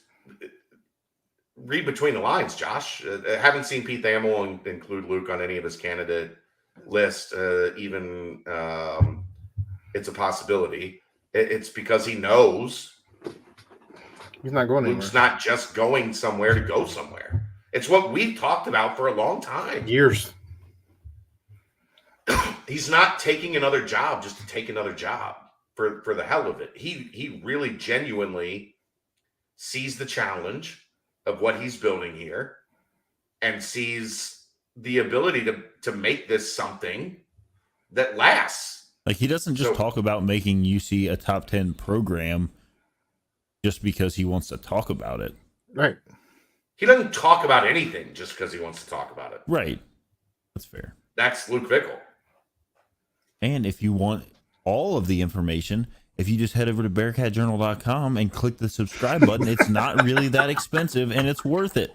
read between the lines, Josh. I haven't seen Pete Thamel include Luke on any of his candidate list. Even it's a possibility. It's because he knows he's not going Luke's anywhere. not just going somewhere to go somewhere. It's what we've talked about for a long time. Years. He's not taking another job just to take another job for the hell of it. He really genuinely sees the challenge of what he's building here and sees the ability to make this something that lasts. Like, he doesn't just talk about making UC a top 10 program just because he wants to talk about it. Right. He doesn't talk about anything just because he wants to talk about it. Right. That's fair. That's Luke Fickell. And if you want all of the information, if you just head over to bearcatjournal.com and click the subscribe button, it's not really that expensive and it's worth it.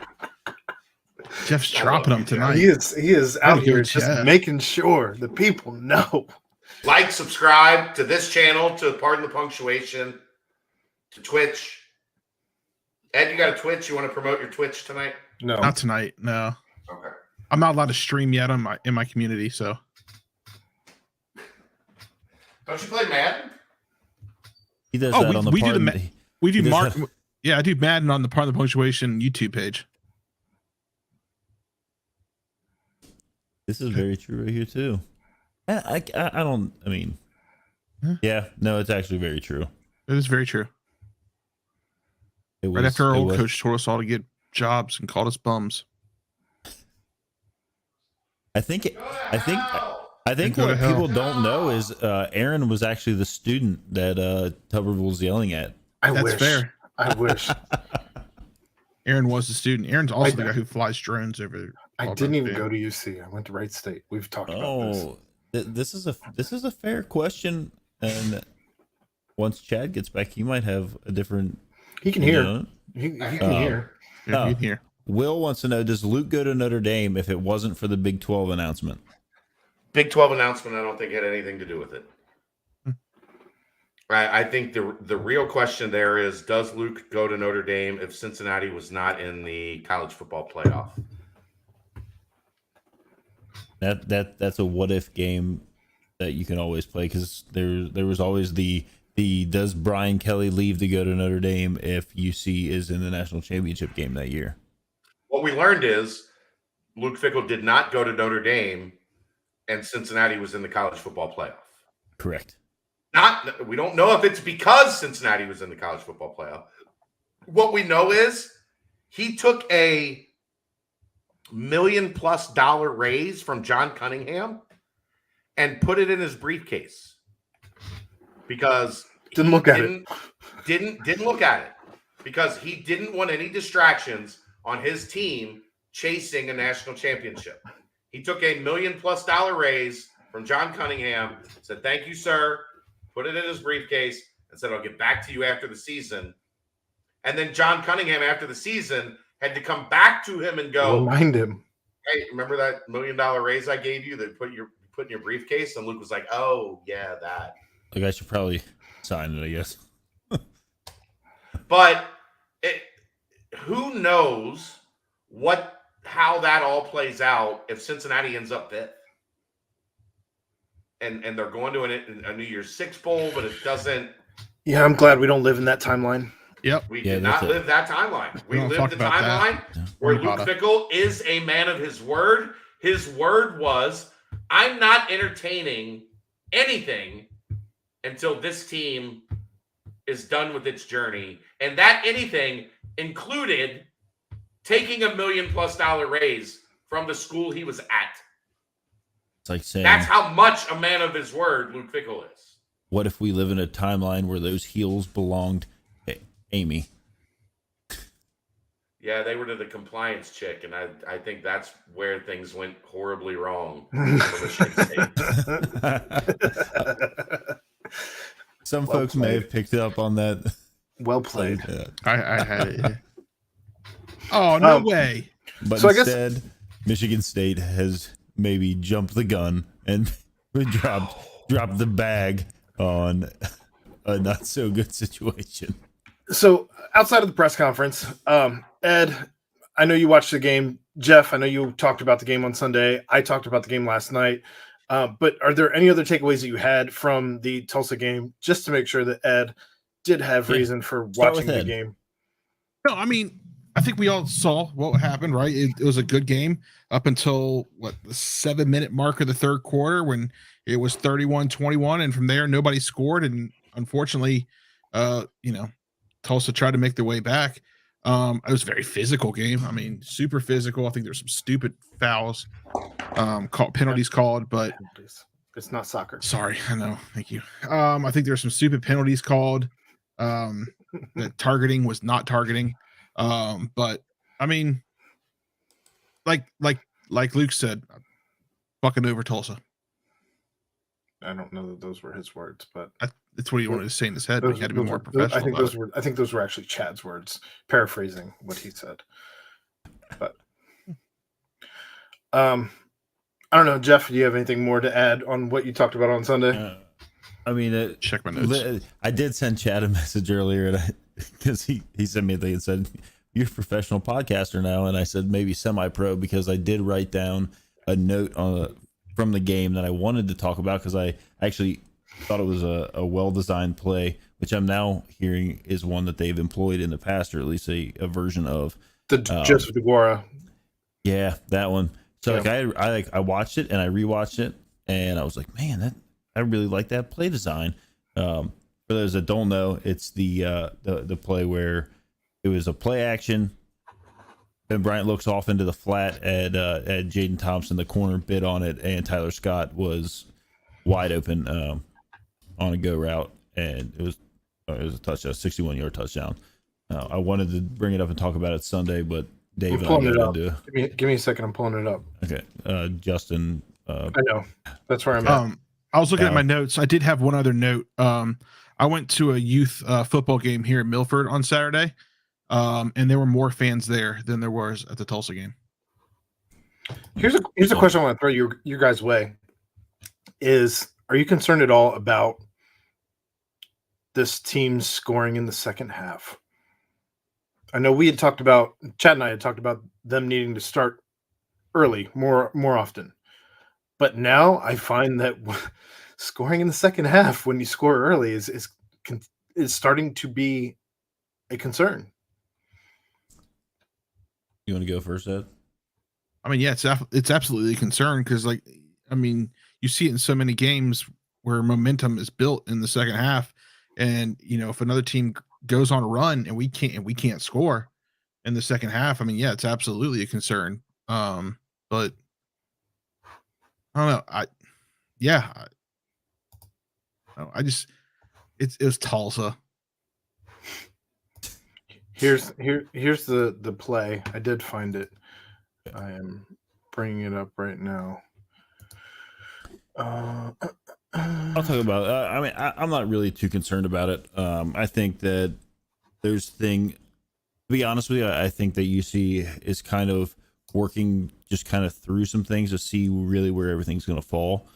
Jeff's dropping them tonight. He is out Thank here you, just Jeff. making sure the people know. Like, subscribe to this channel, to Pardon the Punctuation, to Twitch. Ed, you got a Twitch? You want to promote your Twitch tonight? No. Not tonight. No, Okay. I'm not allowed to stream yet in my community. So Don't you play Madden? He does Oh, that we- on the we do Pardon- the we do He does Mark. have- Yeah, I do Madden on the Part of the Punctuation YouTube page. This is very true right here too. I don't. I mean, Huh? yeah, no, it's actually very true. It is very true. It Right after our it old was- coach told us all to get jobs and called us bums. I think Go to hell! Go to what hell. people don't know is Aaron was actually the student that Tuberville was yelling at. I That's wish. fair. I wish. Aaron was the student. Aaron's also I- the guy who flies drones over. I Auburn didn't even State. go to UC. I went to Wright State. We've talked about this. Oh, this is a fair question, and once Chad gets back, he might have a different. He can you hear. know? He can Oh. hear. Yeah, Oh. you can hear. Will wants to know: does Luke go to Notre Dame if it wasn't for the Big 12 announcement? Big 12 announcement, I don't think had anything to do with it. I think the real question there is, does Luke go to Notre Dame if Cincinnati was not in the college football playoff? That's a what if game that you can always play, because there was always the does Brian Kelly leave to go to Notre Dame if UC is in the national championship game that year? What we learned is Luke Fickell did not go to Notre Dame and Cincinnati was in the college football playoff. Correct. We don't know if it's because Cincinnati was in the college football playoff. What we know is he took a $1 million+ raise from John Cunningham and put it in his briefcase because Didn't he look at it. Didn't look at it because he didn't want any distractions on his team chasing a national championship. He took a $1 million+ raise from John Cunningham, said, "Thank you, sir," put it in his briefcase, and said, "I'll get back to you after the season." And then John Cunningham, after the season, had to come back to him and go, Remind him. "Hey, remember that $1 million raise I gave you that put in your briefcase?" And Luke was like, "Oh, yeah, that." Like, I should probably sign it, I guess. But who knows how that all plays out if Cincinnati ends up fifth. And they're going to a New Year's Six bowl, but it doesn't. Yeah, I'm glad we don't live in that timeline. Yep. We Yeah, did that's not it. live that timeline. We don't lived talk the about that. timeline where Luke Nevada. Fickell is a man of his word. His word was, "I'm not entertaining anything until this team is done with its journey." And that anything included taking $1 million+ raise from the school he was at. It's like saying, That's how much a man of his word Luke Fickell is. what if we live in a timeline where those heels belonged to Amy? Yeah, they were to the compliance chick, and I think that's where things went horribly wrong for Michigan State. Some Well folks may played. have picked up on that. Well played. Yeah. I had it. Yeah. Oh, no way. But So I guess- instead, Michigan State has maybe jumped the gun and dropped the bag on a not so good situation. So outside of the press conference, Ed, I know you watched the game. Jeff, I know you talked about the game on Sunday. I talked about the game last night. But are there any other takeaways that you had from the Tulsa game, just to make sure that Ed did have reason for Start watching with the Ed. game? No, I mean, I think we all saw what happened, right? It was a good game up until the 7-minute mark of the third quarter when it was 31-21. And from there, nobody scored. And unfortunately, Tulsa tried to make their way back. It was a very physical game. I mean, super physical. I think there's some stupid fouls, penalties called, but It's not soccer. sorry, I know. Thank you. I think there's some stupid penalties called. That targeting was not targeting. But I mean, like Luke said, fucking over Tulsa. I don't know that those were his words, but That's what he wanted to say in his head, but he had to be more I professional. think those were actually Chad's words, paraphrasing what he said. But I don't know, Jeff. Do you have anything more to add on what you talked about on Sunday? I mean, Check my notes. I did send Chad a message earlier because he sent me a thing and said, "You're a professional podcaster now," and I said maybe semi-pro because I did write down a note from the game that I wanted to talk about because I actually thought it was a well-designed play, which I'm now hearing is one that they've employed in the past, or at least a version of. The Joseph DeGuara. Yeah, that one. So Yeah. I watched it and I rewatched it, and I was like, man, I really like that play design. For those that don't know, it's the play where it was a play action. Ben Bryant looks off into the flat at Jaden Thompson. The corner bit on it, and Tyler Scott was wide open on a go route, and it was a touchdown, 61-yard touchdown. I wanted to bring it up and talk about it Sunday, but Dave and I pulling it got up. to do. Give me a second. I'm pulling it up. Okay, Justin. I know that's where I'm at. I was looking at my notes. I did have one other note. I went to a youth football game here in Milford on Saturday, and there were more fans there than there was at the Tulsa game. Here's a question I want to throw your guys' way. Are you concerned at all about this team scoring in the second half? I know Chad and I had talked about them needing to start early more often. But now I find that scoring in the second half when you score early is starting to be a concern. You want to go first, Ed? I mean, yeah, it's absolutely a concern because, you see it in so many games where momentum is built in the second half, and if another team goes on a run and we can't score in the second half, I mean, yeah, it's absolutely a concern. But I don't know. It was Tulsa. Here's the play. I did find it. I am bringing it up right now. I'll talk about. I'm not really too concerned about it. I think that to be honest with you, I think that UC is kind of working just kind of through some things to see really where everything's going to fall.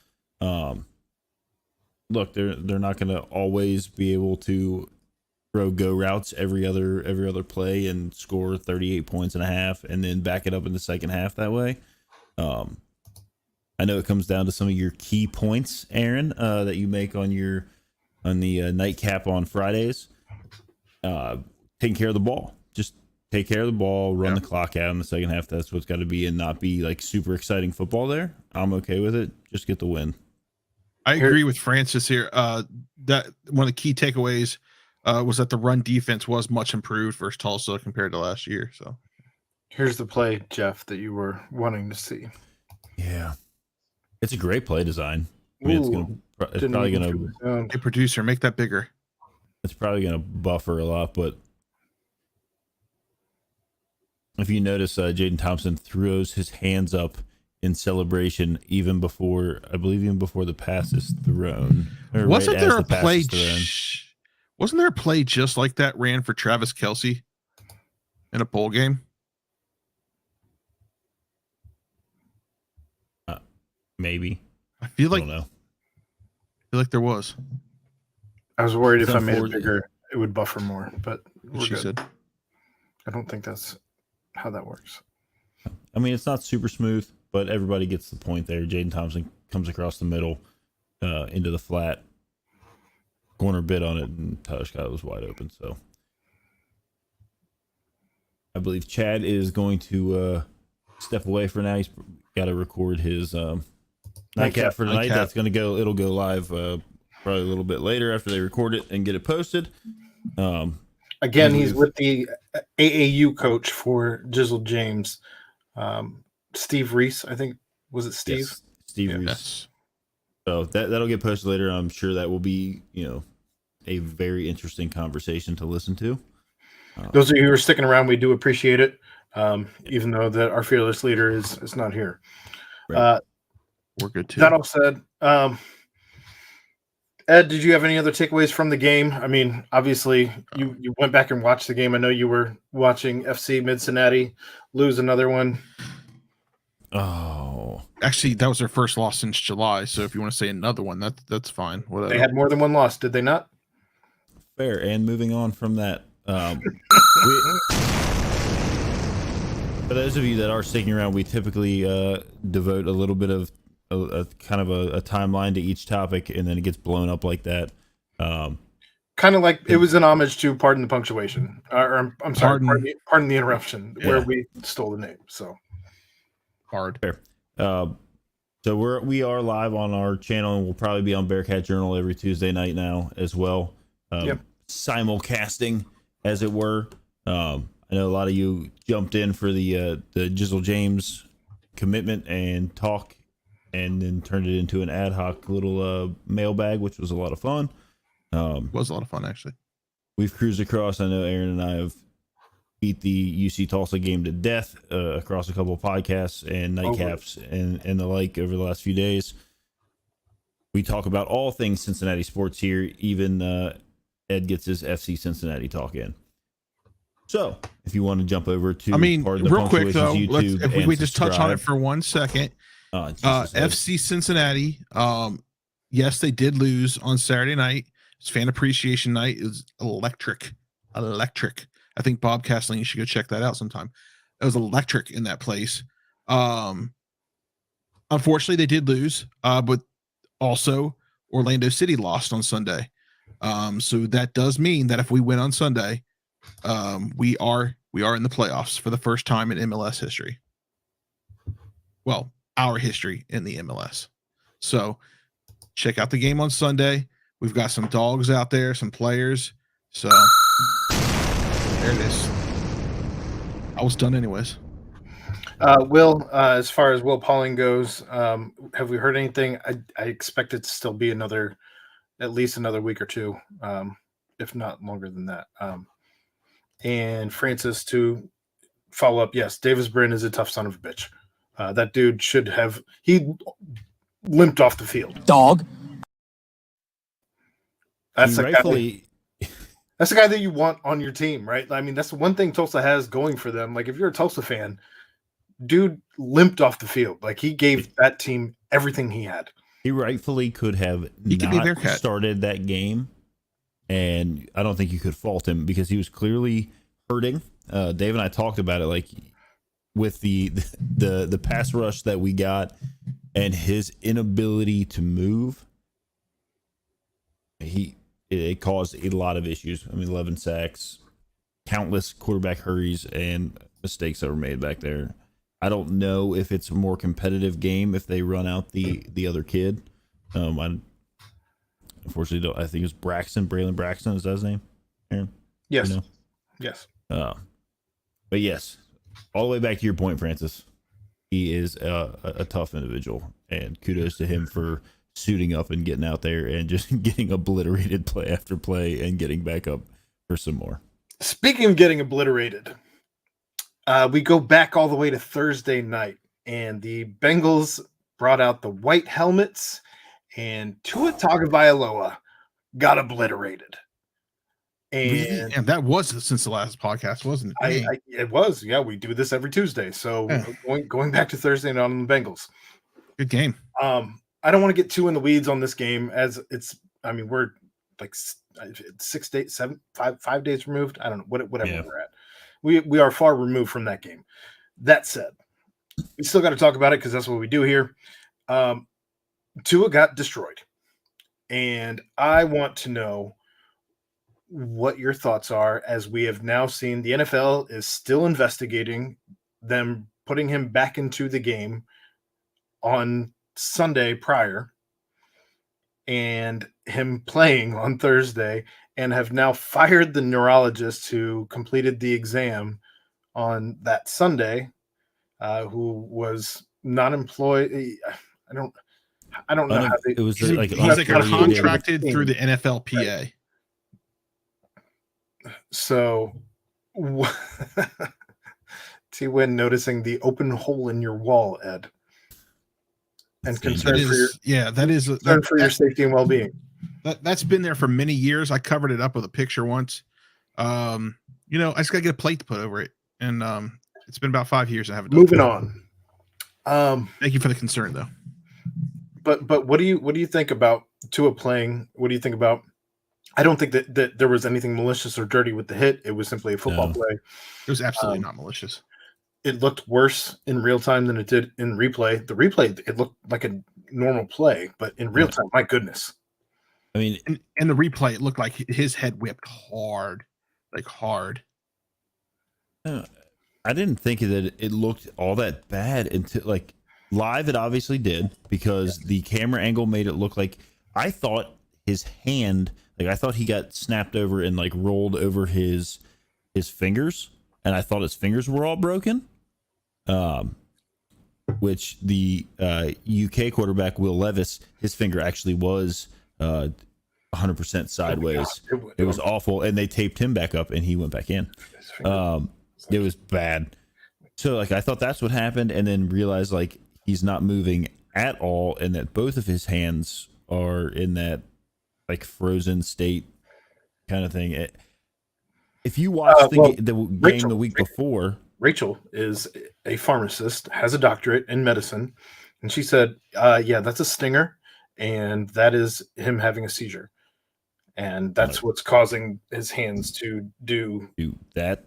Look, they're not going to always be able to throw go routes every other play and score 38 points and a half and then back it up in the second half that way. I know it comes down to some of your key points, Aaron, that you make on the nightcap on Fridays. Taking care of the ball. Just take care of the ball, run the clock out in the second half. That's what's got to be, and not be like super exciting football there. I'm okay with it. Just get the win. I agree with Francis here. That one of the key takeaways was that the run defense was much improved versus Tulsa compared to last year. So here's the play, Jeff, that you were wanting to see. Yeah, it's a great play design. I mean, it's probably gonna. Hey, producer, make that bigger. It's probably gonna buffer a lot, but If you notice, Jaden Thompson throws his hands up in celebration even before the pass is thrown. Or Wasn't right there as a the pass play? is thrown. Wasn't there a play just like that ran for Travis Kelce in a bowl game? Maybe. I feel I like don't know. there was. I was worried It's if I made it unfortunate. bigger, it would buffer more, but we're She good. said. I don't think that's how that works. I mean, it's not super smooth, but everybody gets the point there. Jaden Thompson comes across the middle into the flat. Corner bit on it, and Tyler Scott was wide open. So I believe Chad is going to step away for now. He's got to record his nightcap for tonight. Nightcap. That's going to go. It'll go live probably a little bit later after they record it and get it posted. Again, he's with the AAU coach for Jizzle James, Steve Reese. I think was it Steve? Yes, Steve Yeah. Reese. Yes. So that'll get posted later. I'm sure that will be a very interesting conversation to listen to. Those of you who are sticking around, we do appreciate it. Even though that our fearless leader is not here. Right. We're good too. That all said, Ed, did you have any other takeaways from the game? I mean, obviously, you went back and watched the game. I know you were watching FC Cincinnati lose another one. Oh, Actually, that was their first loss since July. So if you want to say another one, that's fine. Whatever. They had more than one loss, did they not? fair. And moving on from that, for those of you that are sticking around, we typically devote a little bit of a kind of a timeline to each topic, and then it gets blown up like that. Kind of like it was an homage to Pardon the Punctuation. Or, I'm sorry, pardon the interruption, where we stole the name. So hard. Fair. So we are live on our channel, and we'll probably be on Bearcat Journal every Tuesday night now as well. Yep. Simulcasting, as it were. I know a lot of you jumped in for the Jizzle James commitment and talk, and then turned it into an ad hoc little mailbag, which was a lot of fun. It was a lot of fun, actually. We've cruised across. I know Aaron and I have beat the UC Tulsa game to death across a couple of podcasts and nightcaps and the like over the last few days. We talk about all things Cincinnati sports here. Even Ed gets his FC Cincinnati talk in. So if you want to jump over to, real quick though, YouTube, if we just touch on it for 1 second. FC Cincinnati, yes, they did lose on Saturday night. It's fan appreciation night. It was electric. I think Bob Castling, you should go check that out sometime. It was electric in that place. Unfortunately, they did lose, but also Orlando City lost on Sunday. So that does mean that if we win on Sunday, we are in the playoffs for the first time in MLS history. Well, our history in the MLS. So check out the game on Sunday. We've got some dogs out there, some players. So there it is. I was done anyways. Will, as far as Will Pauling goes, have we heard anything? I expect it to still be at least another week or two, if not longer than that. And Francis, to follow up, yes, Davis Brin is a tough son of a bitch. That dude he limped off the field. Dog. That's the guy that you want on your team, right? I mean, that's the one thing Tulsa has going for them. Like, if you're a Tulsa fan, dude limped off the field. Like, he gave that team everything he had. He rightfully could have not started that game, and I don't think you could fault him because he was clearly hurting. Dave and I talked about it, like with the pass rush that we got and his inability to move. It caused a lot of issues. I mean, 11 sacks, countless quarterback hurries, and mistakes that were made back there. I don't know if it's a more competitive game if they run out the other kid. I unfortunately don't. I think it's Braylon Braxton. Is that his name, Aaron? Yes. You know? Yes. But yes, all the way back to your point, Francis. He is a tough individual, and kudos to him for suiting up and getting out there and just getting obliterated play after play and getting back up for some more. Speaking of getting obliterated, We go back all the way to Thursday night, and the Bengals brought out the white helmets, and Tua Tagovailoa got obliterated. And that was since the last podcast, wasn't it? It was. Yeah, we do this every Tuesday. So going back to Thursday night on the Bengals. Good game. I don't want to get too in the weeds on this game, as it's. I mean, we're like 6 days, 5 days removed. I don't know whatever we're at. We are far removed from that game. That said, we still got to talk about it because that's what we do here. Tua got destroyed, and I want to know what your thoughts are, as we have now seen the NFL is still investigating them putting him back into the game on Sunday prior and him playing on Thursday, and have now fired the neurologist who completed the exam on that Sunday, who was not employed. I don't know how it was he's like contracted through the NFLPA. So, T-Win noticing the open hole in your wall, Ed, and concern for your safety and well-being. That's been there for many years. I covered it up with a picture once. I just gotta get a plate to put over it, and it's been about 5 years. I haven't done Moving it. on. Thank you for the concern, though. But what do you think about Tua playing? What do you think about? I don't think that there was anything malicious or dirty with the hit. It was simply a football play. It was absolutely not malicious. It looked worse in real time than it did in replay. The replay, it looked like a normal play, but in real time, my goodness. I mean, in the replay, it looked like his head whipped hard, like hard. I didn't think that it looked all that bad until like live. It obviously did, because the camera angle made it look like, I thought his hand, like I thought he got snapped over and like rolled over his fingers, and I thought his fingers were all broken. Which the UK quarterback Will Levis, his finger actually was 100% sideways. It was awful, and they taped him back up, and he went back in. It was bad. So like I thought that's what happened, and then realized like he's not moving at all, and that both of his hands are in that like frozen state kind of thing. If you watch the game the week before, Rachel is a pharmacist, has a doctorate in medicine, and she said, "Yeah, that's a stinger, and that is him having a seizure, and that's what's causing his hands to do that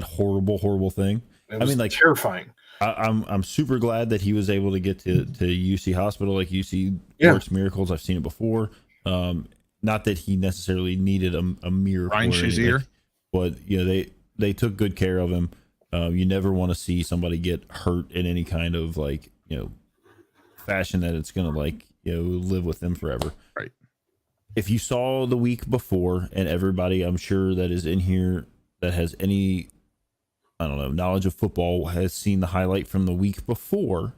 horrible thing." I mean, like terrifying. I'm super glad that he was able to get to UC Hospital, like UC works miracles. I've seen it before. Not that he necessarily needed a miracle, Ryan Shazier, but they took good care of him. You never want to see somebody get hurt in any kind of like fashion that it's gonna like live with them forever. Right. If you saw the week before, and everybody I'm sure that is in here that has any knowledge of football has seen the highlight from the week before,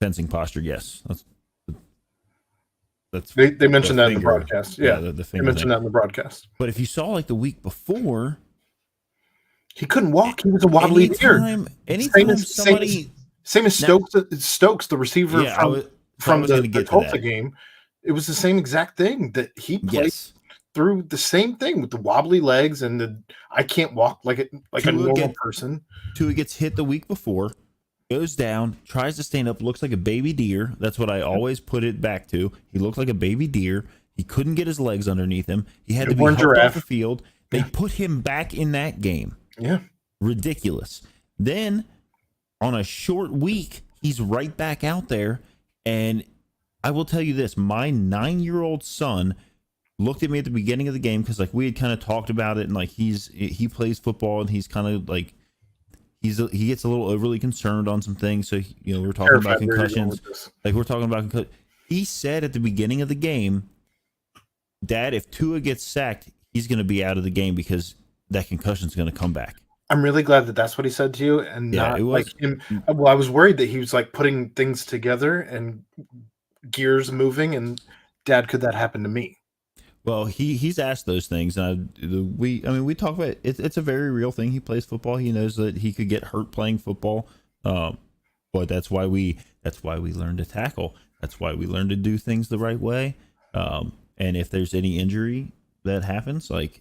fencing posture. Yes, that's they mentioned that in the broadcast. Yeah, the they mentioned that in the broadcast. But if you saw like the week before, he couldn't walk. He was a wobbly deer. Anytime somebody, same as Stokes, the receiver from the Tulsa game, it was the same exact thing that he played through. The same thing with the wobbly legs and the I can't walk like a normal person. Tua gets hit the week before, goes down, tries to stand up, looks like a baby deer. That's what I always put it back to. He looked like a baby deer. He couldn't get his legs underneath him. He had to be helped off the field. They put him back in that game. Yeah. Ridiculous. Then on a short week, he's right back out there. And I will tell you this, my 9-year-old son looked at me at the beginning of the game, because like we had kind of talked about it, and like he plays football, and he's kind of like he gets a little overly concerned on some things. So we're talking about concussions. Like we're talking about concussions. He said at the beginning of the game, "Dad, if Tua gets sacked, he's going to be out of the game because that concussion is going to come back." I'm really glad that that's what he said to you, and not like him. Well, I was worried that he was like putting things together and gears moving, and Dad, could that happen to me? Well, he's asked those things, and we talk about it. It's a very real thing. He plays football. He knows that he could get hurt playing football, but that's why we learn to tackle. That's why we learn to do things the right way. And if there's any injury that happens, like,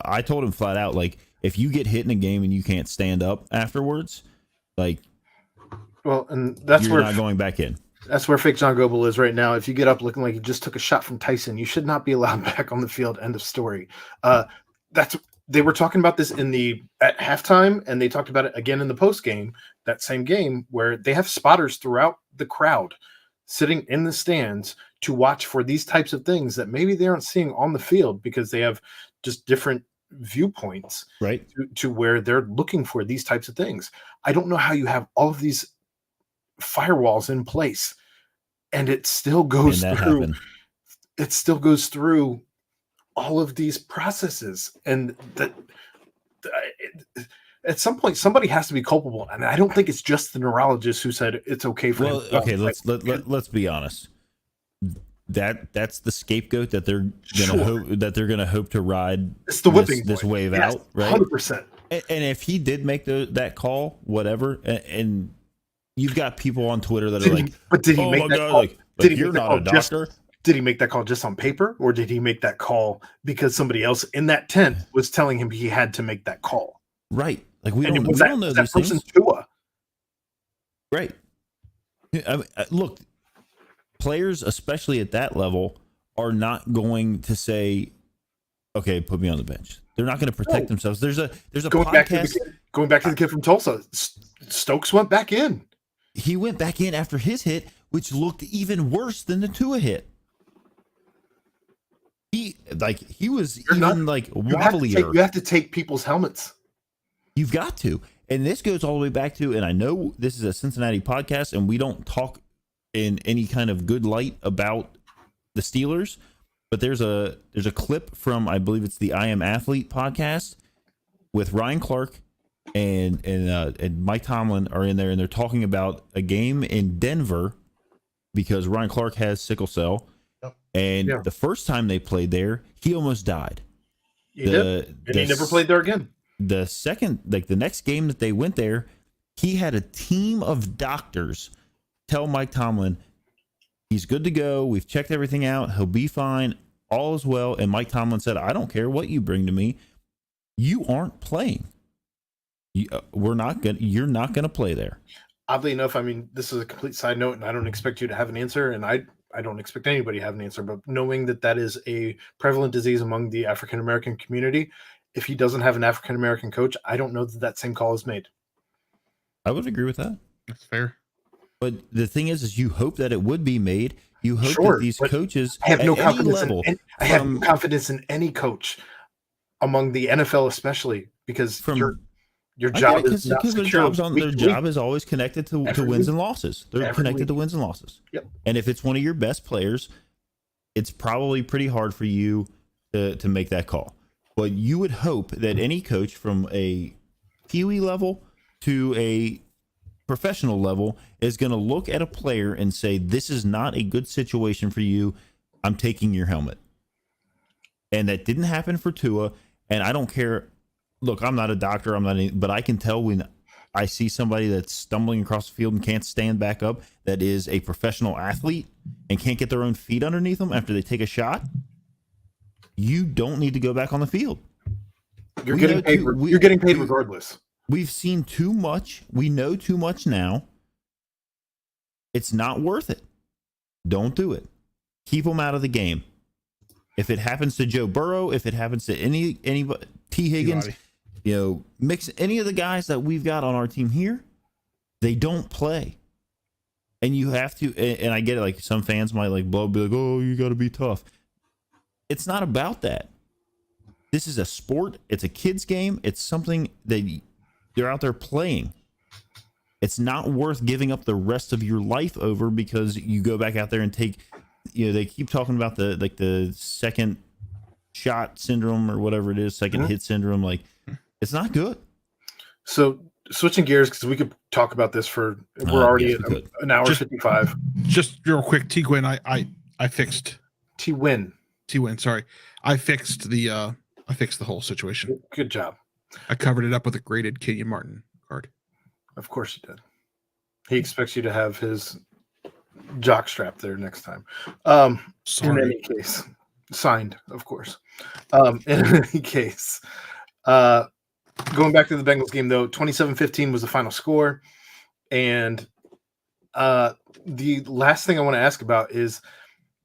I told him flat out, like, if you get hit in a game and you can't stand up afterwards, like, well, and that's you're where not going back in. That's where fake John Goble is right now. If you get up looking like you just took a shot from Tyson, you should not be allowed back on the field. End of story. They were talking about this at halftime, and they talked about it again in the post game, that same game, where they have spotters throughout the crowd sitting in the stands to watch for these types of things that maybe they aren't seeing on the field because they have just different viewpoints, right? To where they're looking for these types of things. I don't know how you have all of these firewalls in place and it still goes through. Happened. It still goes through all of these processes, and that at some point somebody has to be culpable. And I don't think it's just the neurologist who said it's okay for him. Okay, let's be honest. That's the scapegoat that they're gonna hope to ride. It's the whipping this wave out, right? 100%. And if he did make that call, whatever, and you've got people on Twitter that are like, but did he make that call? Did he you're not a doctor? Did he make that call just on paper, or did he make that call because somebody else in that tent was telling him he had to make that call? Right. Like we don't know these things. Tua. Right. I mean, look, players, especially at that level, are not going to say, "Okay, put me on the bench." They're not going to protect themselves. There's a podcast. Going back to the kid from Tulsa, Stokes went back in. He went back in after his hit, which looked even worse than the Tua hit. He was wobblier. You have to take people's helmets. You've got to. And this goes all the way back to, and I know this is a Cincinnati podcast, and we don't talk in any kind of good light about the Steelers, but there's a clip from, I believe it's the I Am Athlete podcast with Ryan Clark and Mike Tomlin are in there, and they're talking about a game in Denver because Ryan Clark has sickle cell. And the first time they played there, he almost died. He did. And he never played there again. The next game that they went there, he had a team of doctors tell Mike Tomlin, he's good to go. We've checked everything out. He'll be fine. All is well. And Mike Tomlin said, I don't care what you bring to me. You aren't playing. You're not going to play there. Oddly enough, I mean, this is a complete side note, and I don't expect you to have an answer, and I don't expect anybody to have an answer, but knowing that is a prevalent disease among the African-American community, if he doesn't have an African-American coach, I don't know that same call is made. I would agree with that. That's fair. But the thing is you hope that it would be made. You hope that these coaches I have no confidence I have no confidence in any coach among the NFL, especially because your job is not secure. Their job is always connected to wins and losses. They're connected to wins and losses. Yep. And if it's one of your best players, it's probably pretty hard for you to make that call. But you would hope that any coach from a peewee level to a professional level is going to look at a player and say, this is not a good situation for you. I'm taking your helmet. And that didn't happen for Tua. And I don't care. Look, I'm not a doctor. But I can tell when I see somebody that's stumbling across the field and can't stand back up, that is a professional athlete and can't get their own feet underneath them after they take a shot. You don't need to go back on the field. You're getting paid regardless. We've seen too much. We know too much now. It's not worth it. Don't do it. Keep them out of the game. If it happens to Joe Burrow, if it happens to anybody, T. Higgins, mix any of the guys that we've got on our team here, they don't play. And you have to, and I get it, like some fans might be like, oh, you got to be tough. It's not about that. This is a sport. It's a kid's game. It's something that they're out there playing. It's not worth giving up the rest of your life over because you go back out there and take, they keep talking about the second shot syndrome or whatever it is, second hit syndrome. Like, it's not good. So switching gears, because we could talk about this we're already an hour 55. Just real quick, T-Gwyn, I fixed. T-Win. T-Win, sorry. I fixed the whole situation. Good job. I covered it up with a graded Kenyon Martin card. Of course you did. He expects you to have his jock strap there next time. In Sorry. any case, signed, of course. In any case, going back to the Bengals game, though, 27-15 was the final score. And the last thing I want to ask about is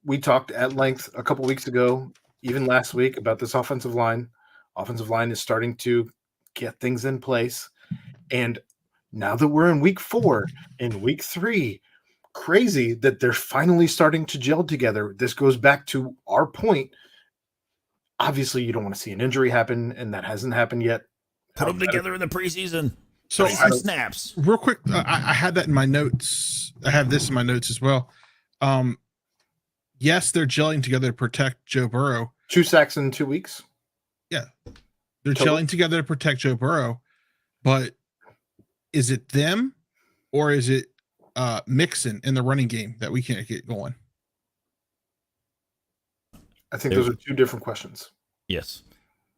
we talked at length a couple weeks ago, even last week, about this offensive line. Offensive line is starting to get things in place. And now that we're in week 4 and week 3, crazy that they're finally starting to gel together. This goes back to our point. Obviously, you don't want to see an injury happen, and that hasn't happened yet. Put them together in the preseason. So Play some snaps. real quick, I had that in my notes. I have this in my notes as well. Yes, they're gelling together to protect Joe Burrow. 2 sacks in 2 weeks. Yeah, they're Totally. gelling together to protect Joe Burrow. But is it them, or is it Mixon in the running game that we can't get going? I think those are 2 different questions. Yes.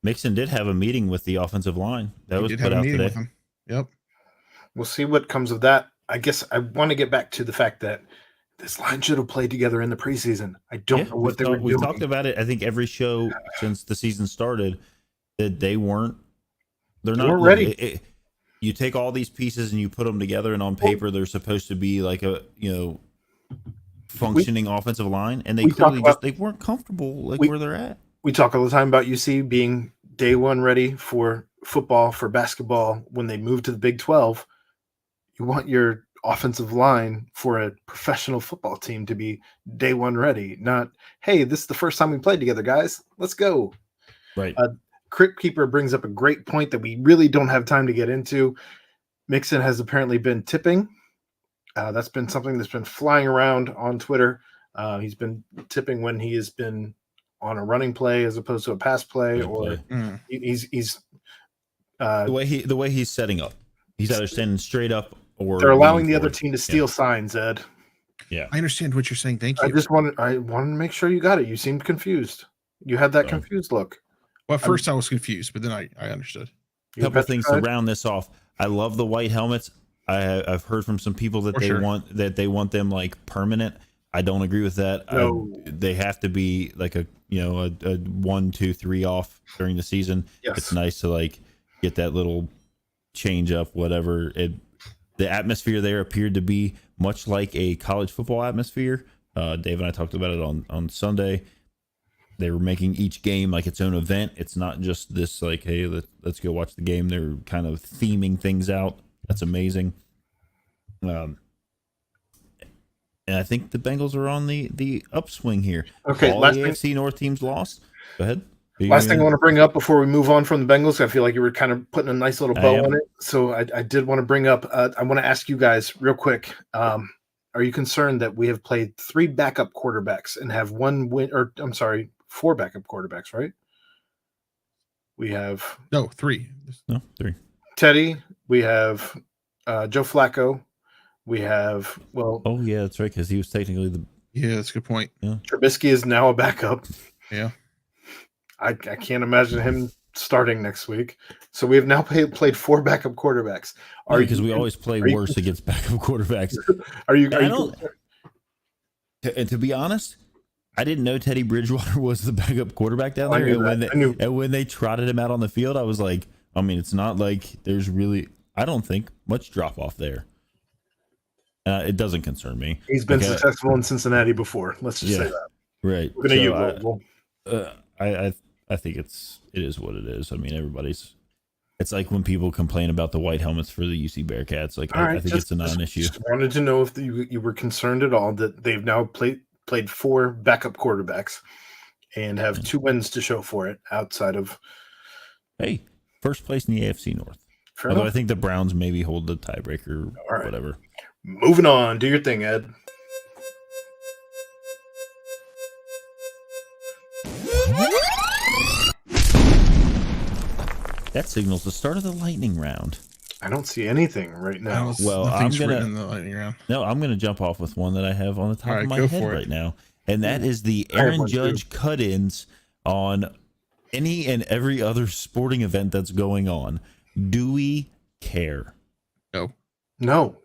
Mixon did have a meeting with the offensive line. That We was did put have a out meeting today. with him. Yep. We'll see what comes of that. I guess I want to get back to the fact that this line should have played together in the preseason. I don't know what they were we doing. talked about it, I think, every show since the season started, that they're not ready. You take all these pieces and you put them together, and on paper they're supposed to be like a functioning offensive line, and they we clearly talk about- they weren't comfortable We- where they're at. We talk all the time about UC being day one ready for football, for basketball. When they move to the Big 12, you want your offensive line for a professional football team to be day one ready, not, hey, this is the first time we played together, guys. Let's go. Right. Crit Keeper brings up a great point that we really don't have time to get into. Mixon has apparently been tipping. That's been something that's been flying around on Twitter. He's been tipping when he has been on a running play as opposed to a pass play, or he's The way he's setting up, he's either standing straight up or they're allowing leaning the other forward. team to steal signs, Ed. Yeah. I understand what you're saying. Thank you. I wanted to make sure you got it. You seemed confused. You had that confused look. Well, at first I was confused, but then I understood. You Couple things to petrified? round this off. I love the white helmets. I've heard from some people that For they sure. want them like permanent. I don't agree with that. No. They have to be like a 1, 2, 3 off during the season. Yes. It's nice to like get that little change up, whatever. The atmosphere there appeared to be much like a college football atmosphere. Dave and I talked about it on Sunday. They were making each game like its own event. It's not just this like, hey, let's go watch the game. They're kind of theming things out. That's amazing. And I think the Bengals are on the upswing here. Okay, All last the thing- AFC North teams lost. Go ahead. Last thing I want to bring up before we move on from the Bengals, I feel like you were kind of putting a nice little I bow am. on it. So I did want to bring up, I want to ask you guys real quick. Are you concerned that we have played 3 backup quarterbacks and have 1 win, or I'm sorry, 4 backup quarterbacks, right? We have No, 3. No, 3. Teddy, we have Joe Flacco, we have, well, Oh yeah, that's right. Because he was technically the Yeah, that's a good point. Trubisky is now a backup. Yeah. I can't imagine him starting next week. So we have now played 4 backup quarterbacks. because we always play are you- worse against backup quarterbacks. Are you? I don't- And to be honest, I didn't know Teddy Bridgewater was the backup quarterback down I there. knew And that. I knew. when they trotted him out on the field, I was like, I mean, it's not like there's really, I don't think, much drop off there. It doesn't concern me. He's been Like, successful in Cincinnati before. Let's just say that. Right. We're gonna So use Louisville. I think it is what it is. I mean, it's like when people complain about the white helmets for the UC Bearcats. Like, All I right, think it's a non-issue. Just wanted to know if you were concerned at all that they've now played 4 backup quarterbacks and have 2 wins to show for it outside of. Hey, first place in the AFC North. Fair Although I enough. think the Browns maybe hold the tiebreaker All or right. whatever. Moving on. Do your thing, Ed. That signals the start of the lightning round. I don't see anything right now. Well, nothing's I'm gonna- written in the lightning round. No, I'm going to jump off with one that I have on the top All right, of my go head for it. right now. and that is the I have Aaron one, too. Judge cut-ins on any and every other sporting event that's going on. Do we care? No.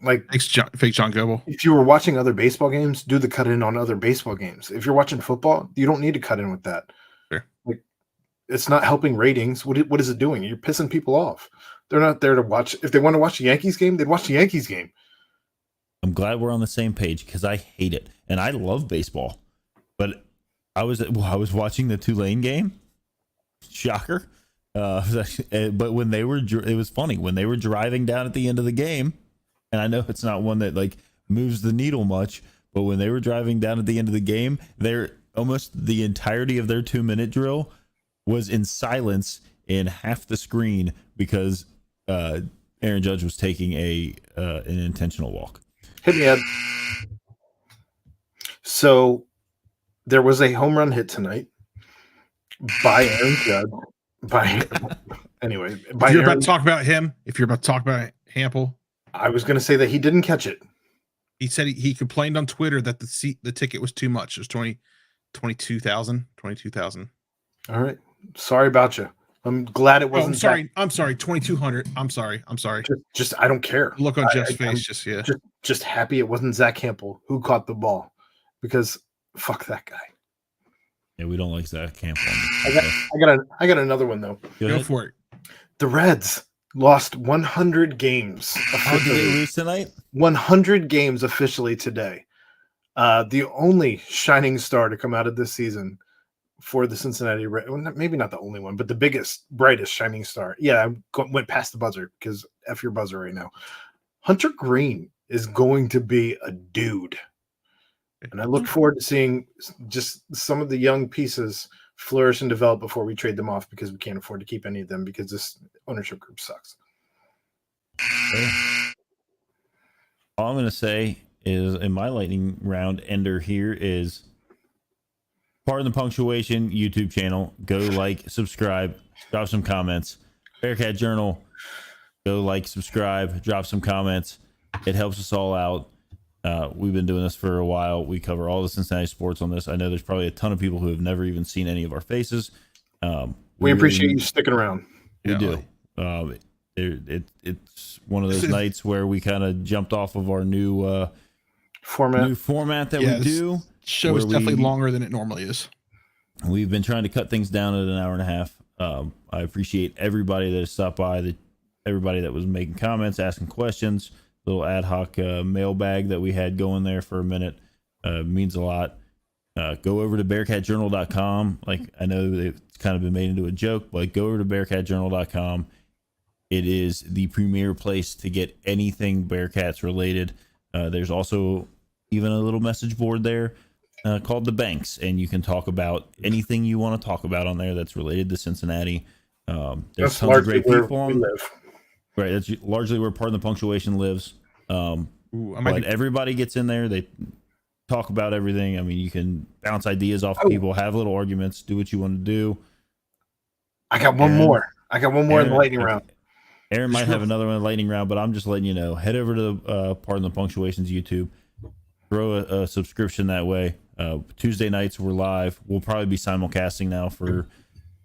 Like, Thanks, fake John Goble. if you were watching other baseball games, do the cut in on other baseball games. If you're watching football, you don't need to cut in with that. Sure. Like, it's not helping ratings. What is it doing? You're pissing people off. They're not there to watch. If they want to watch the Yankees game, they'd watch the Yankees game. I'm glad we're on the same page because I hate it and I love baseball, but I was watching the Tulane game. Shocker. But when they were, it was funny when they were driving down at the end of the game, and I know it's not one that like moves the needle much, but when they were driving down at the end of the game, they're almost the entirety of their 2-minute drill was in silence in half the screen because Aaron Judge was taking an intentional walk. Hit me, Ed. So there was a home run hit tonight by Aaron Judge. Anyway, If you're about to talk about him, if you're about to talk about Hample, I was going to say that he didn't catch it. he said he complained on Twitter that the ticket was too much. It was 22,000. All right. Sorry about you. I'm glad it Oh, wasn't. I'm sorry. 2,200. I'm sorry. Just I don't care. Look on Jeff's I'm face. just happy it wasn't Zach Campbell who caught the ball, because fuck that guy. Yeah, we don't like Zach Campbell. I got another one though. Go for it. The Reds lost 100 games. How did they lose tonight? 100 games officially today. The only shining star to come out of this season for the Cincinnati Reds, maybe not the only one, but the biggest, brightest shining star. Yeah, I went past the buzzer because F your buzzer right now. Hunter Green is going to be a dude. And I look forward to seeing just some of the young pieces flourish and develop before we trade them off, because we can't afford to keep any of them because this ownership group sucks. All I'm going to say is, in my lightning round ender here is part of the Punctuation YouTube channel. Go like, subscribe, drop some comments. Bearcat Journal, go like, subscribe, drop some comments. It helps us all out. We've been doing this for a while. We cover all the Cincinnati sports on this. I know there's probably a ton of people who have never even seen any of our faces. We appreciate you sticking around. We do. It's one of those nights where we kind of jumped off of our new format that we do. Show is definitely longer than it normally is. We've been trying to cut things down at an hour and a half. I appreciate everybody that has stopped by, everybody that was making comments, asking questions. Little ad hoc mailbag that we had going there for a minute means a lot. Go over to bearcatjournal.com. Like, I know it's kind of been made into a joke, but go over to bearcatjournal.com. It is the premier place to get anything Bearcats related. There's also even a little message board there called the Banks, and you can talk about anything you want to talk about on there that's related to Cincinnati. There's tons of great people on. Right, that's largely where part of the Punctuation lives. But everybody gets in there. They talk about everything. I mean, you can bounce ideas off people, have little arguments, do what you want to do. I got one more. In the lightning round. Aaron might have another one in the lightning round, but I'm just letting you know. Head over to Pardon the Punctuation's YouTube. Throw a subscription that way. Tuesday nights we're live. We'll probably be simulcasting now for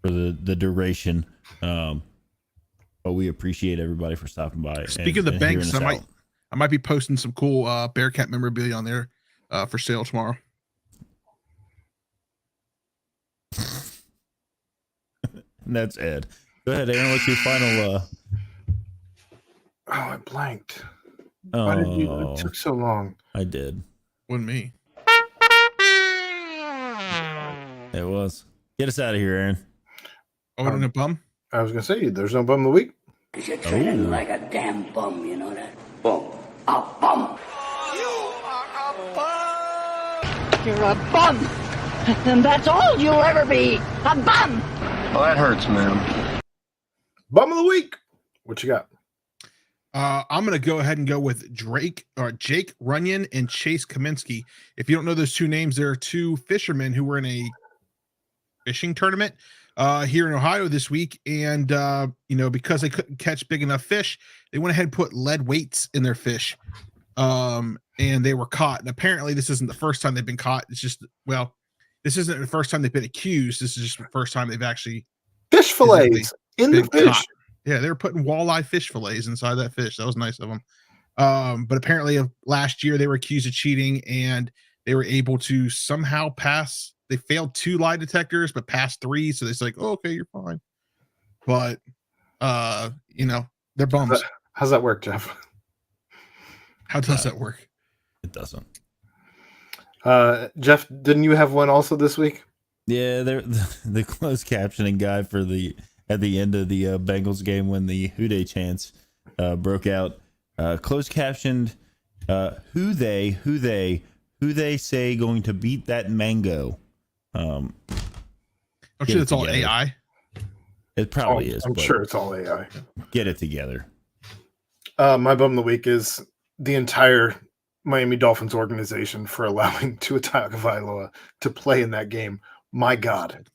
the duration. But we appreciate everybody for stopping by. Speaking of the Banks, I might be posting some cool Bearcat memorabilia on there for sale tomorrow. That's Ed. Go ahead, Aaron. What's your final? Oh, I blanked. Why did you? It took so long. I did. Wasn't me. It was. Get us out of here, Aaron. Oh, and a bum? I was gonna say there's no bum of the week. You're treated like a damn bum, you know that? Bum. A bum. You're a bum. And that's all you'll ever be. A bum. Well, that hurts, man. Bum of the week. What you got? I'm going to go ahead and go with Jake Runyon and Chase Kaminsky. If you don't know those two names, there are two fishermen who were in a fishing tournament here in Ohio this week. And, because they couldn't catch big enough fish, they went ahead and put lead weights in their fish and they were caught. And apparently, this isn't the first time they've been caught. It's just, well, this isn't the first time they've been accused. This is just the first time they've actually Fish fillets in the been fish. caught. Yeah, they were putting walleye fish fillets inside that fish. That was nice of them. But apparently, last year they were accused of cheating, and they were able to somehow pass. They failed 2 lie detectors, but passed 3. So it's like, oh, okay, you're fine. But they're bums. How's that work, Jeff? How does that work? It doesn't. Jeff, didn't you have one also this week? Yeah, the closed captioning guy at the end of the Bengals game when the Who Dey chants broke out. Closed captioned, who they say going to beat that mango. I'm sure it's all AI. It probably is. I'm sure it's all AI. Get it together. My bum of the week is the entire Miami Dolphins organization for allowing Tua Tagovailoa to play in that game. My God.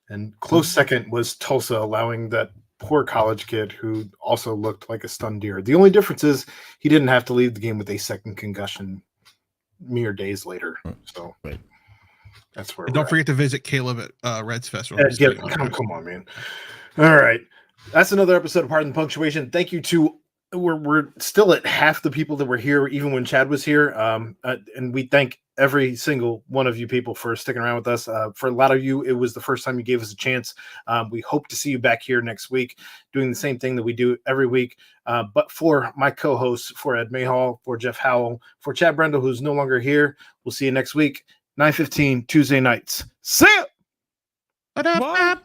And close second was Tulsa allowing that poor college kid who also looked like a stunned deer. The only difference is he didn't have to leave the game with a second concussion mere days later. So right. That's where. And don't forget to visit Caleb at Reds Festival. Come on, man. All right. That's another episode of Pardon the Punctuation. Thank you to we're still at half the people that were here, even when Chad was here. And we thank every single one of you people for sticking around with us. For a lot of you, it was the first time you gave us a chance. We hope to see you back here next week, doing the same thing that we do every week. But for my co-hosts, for Ed Mayhall, for Jeff Howell, for Chad Brendel, who's no longer here, we'll see you next week, 9:15 Tuesday nights. See ya! What?